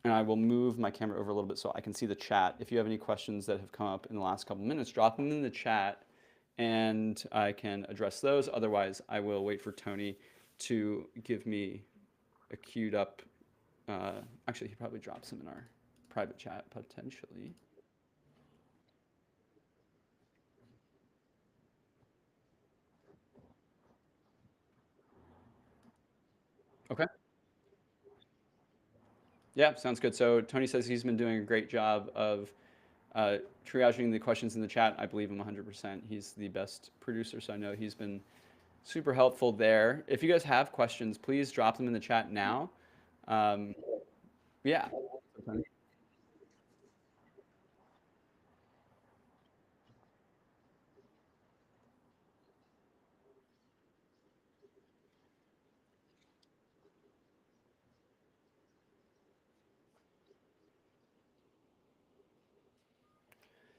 And I will move my camera over a little bit so I can see the chat. If you have any questions that have come up in the last couple minutes, drop them in the chat and I can address those. Otherwise, I will wait for Tony to give me a queued up. Actually, he probably drops them in our private chat potentially. Okay. Yeah, sounds good. So Tony says he's been doing a great job of triaging the questions in the chat. I believe him 100%. He's the best producer, so I know he's been super helpful there. If you guys have questions, please drop them in the chat now. Yeah.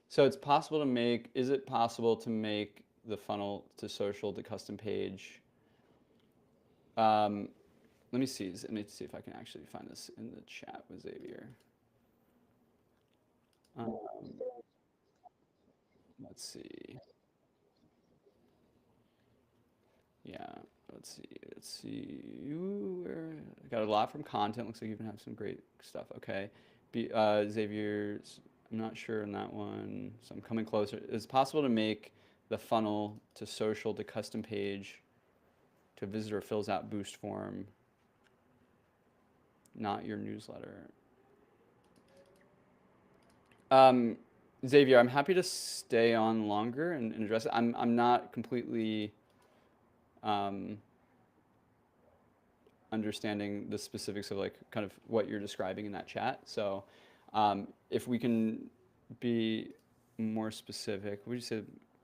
So it's possible to make, is it possible to make the funnel to social to custom page? Let me see if I can actually find this in the chat with Xavier. Let's see. Yeah, let's see. Where I got a lot from content. Looks like you even have some great stuff. Okay, Xavier's. I'm not sure on that one, so I'm coming closer. Is it possible to make the funnel to social to custom page to visitor fills out boost form, not your newsletter? Xavier, I'm happy to stay on longer and address it. I'm not completely understanding the specifics of like kind of what you're describing in that chat. So if we can be more specific, would you say,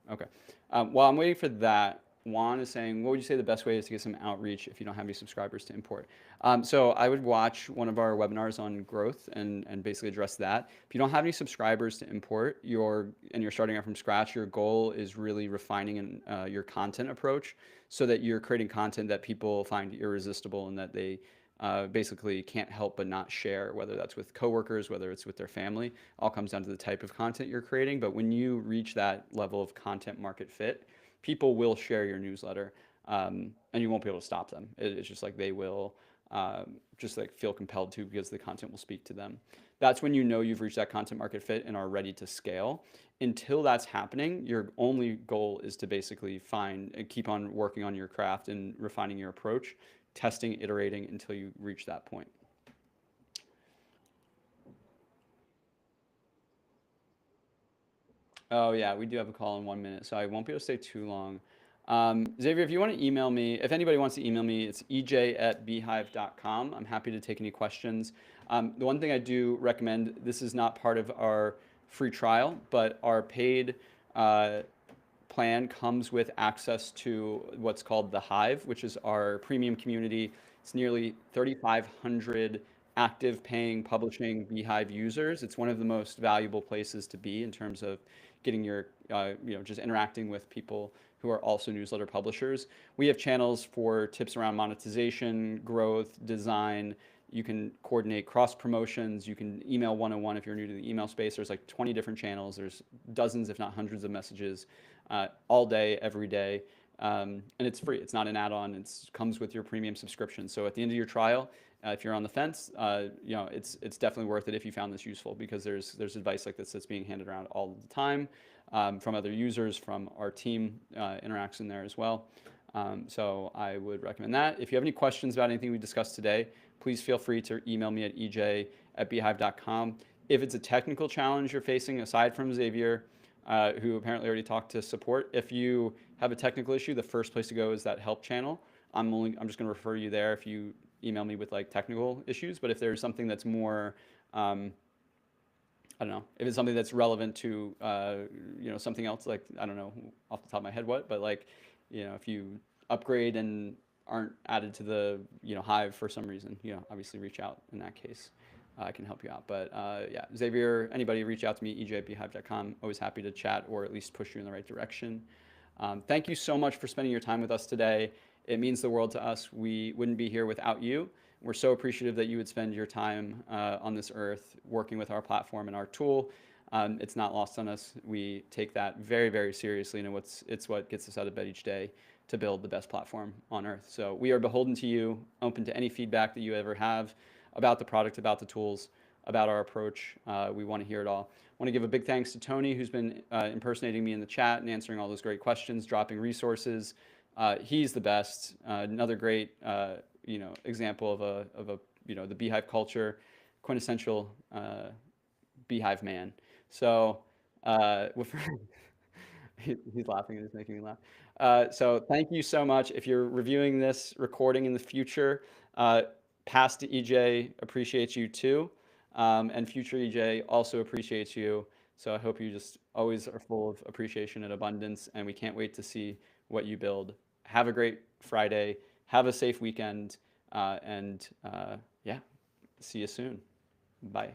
okay. While I'm waiting for that, Juan is saying, what would you say the best way is to get some outreach if you don't have any subscribers to import? So I would watch one of our webinars on growth and basically address that. If you don't have any subscribers to import, and you're starting out from scratch, your goal is really refining your content approach so that you're creating content that people find irresistible and that they basically can't help but not share, whether that's with coworkers, whether it's with their family. All comes down to the type of content you're creating. But when you reach that level of content market fit, people will share your newsletter, and you won't be able to stop them. It's just like they will just like feel compelled to because the content will speak to them. That's when you know you've reached that content market fit and are ready to scale. Until that's happening, your only goal is to basically find and keep on working on your craft and refining your approach, testing, iterating until you reach that point. Oh yeah, we do have a call in 1 minute, so I won't be able to stay too long. Xavier, if you want to email me, if anybody wants to email me, it's ej@beehiiv.com. I'm happy to take any questions. The one thing I do recommend, this is not part of our free trial, but our paid plan comes with access to what's called the Hive, which is our premium community. It's nearly 3,500 active paying publishing beehiiv users. It's one of the most valuable places to be in terms of getting your, just interacting with people who are also newsletter publishers. We have channels for tips around monetization, growth, design. You can coordinate cross promotions. You can email 101 if you're new to the email space. There's like 20 different channels. There's dozens, if not hundreds, of messages all day, every day. And it's free. It's not an add-on. It comes with your premium subscription. So at the end of your trial, if you're on the fence, it's definitely worth it if you found this useful, because there's advice like this that's being handed around all the time from other users, from our team interacts in there as well. So I would recommend that. If you have any questions about anything we discussed today, please feel free to email me at ej@beehiiv.com. If it's a technical challenge you're facing, aside from Xavier, who apparently already talked to support, if you have a technical issue, the first place to go is that help channel. I'm just going to refer you there if you email me with like technical issues. But if there's something that's more, I don't know, if it's something that's relevant to, something else, like, I don't know off the top of my head what, but like, if you upgrade and aren't added to the, Hive for some reason, obviously reach out in that case. I can help you out. But yeah, Xavier, anybody reach out to me, ej@beehiiv.com. Always happy to chat or at least push you in the right direction. Thank you so much for spending your time with us today. It means the world to us. We wouldn't be here without you. We're so appreciative that you would spend your time on this earth working with our platform and our tool. It's not lost on us. We take that very, very seriously, and it's what gets us out of bed each day to build the best platform on earth. So we are beholden to you, open to any feedback that you ever have about the product, about the tools, about our approach. We want to hear it all. I want to give a big thanks to Tony, who's been impersonating me in the chat and answering all those great questions, dropping resources. He's the best. Another great, example of a the beehiiv culture, quintessential beehiiv man. So he's laughing and it's making me laugh. So thank you so much. If you're reviewing this recording in the future, past EJ appreciates you too, and future EJ also appreciates you. So I hope you just always are full of appreciation and abundance, and we can't wait to see what you build. Have a great Friday. Have a safe weekend, and yeah, see you soon. Bye.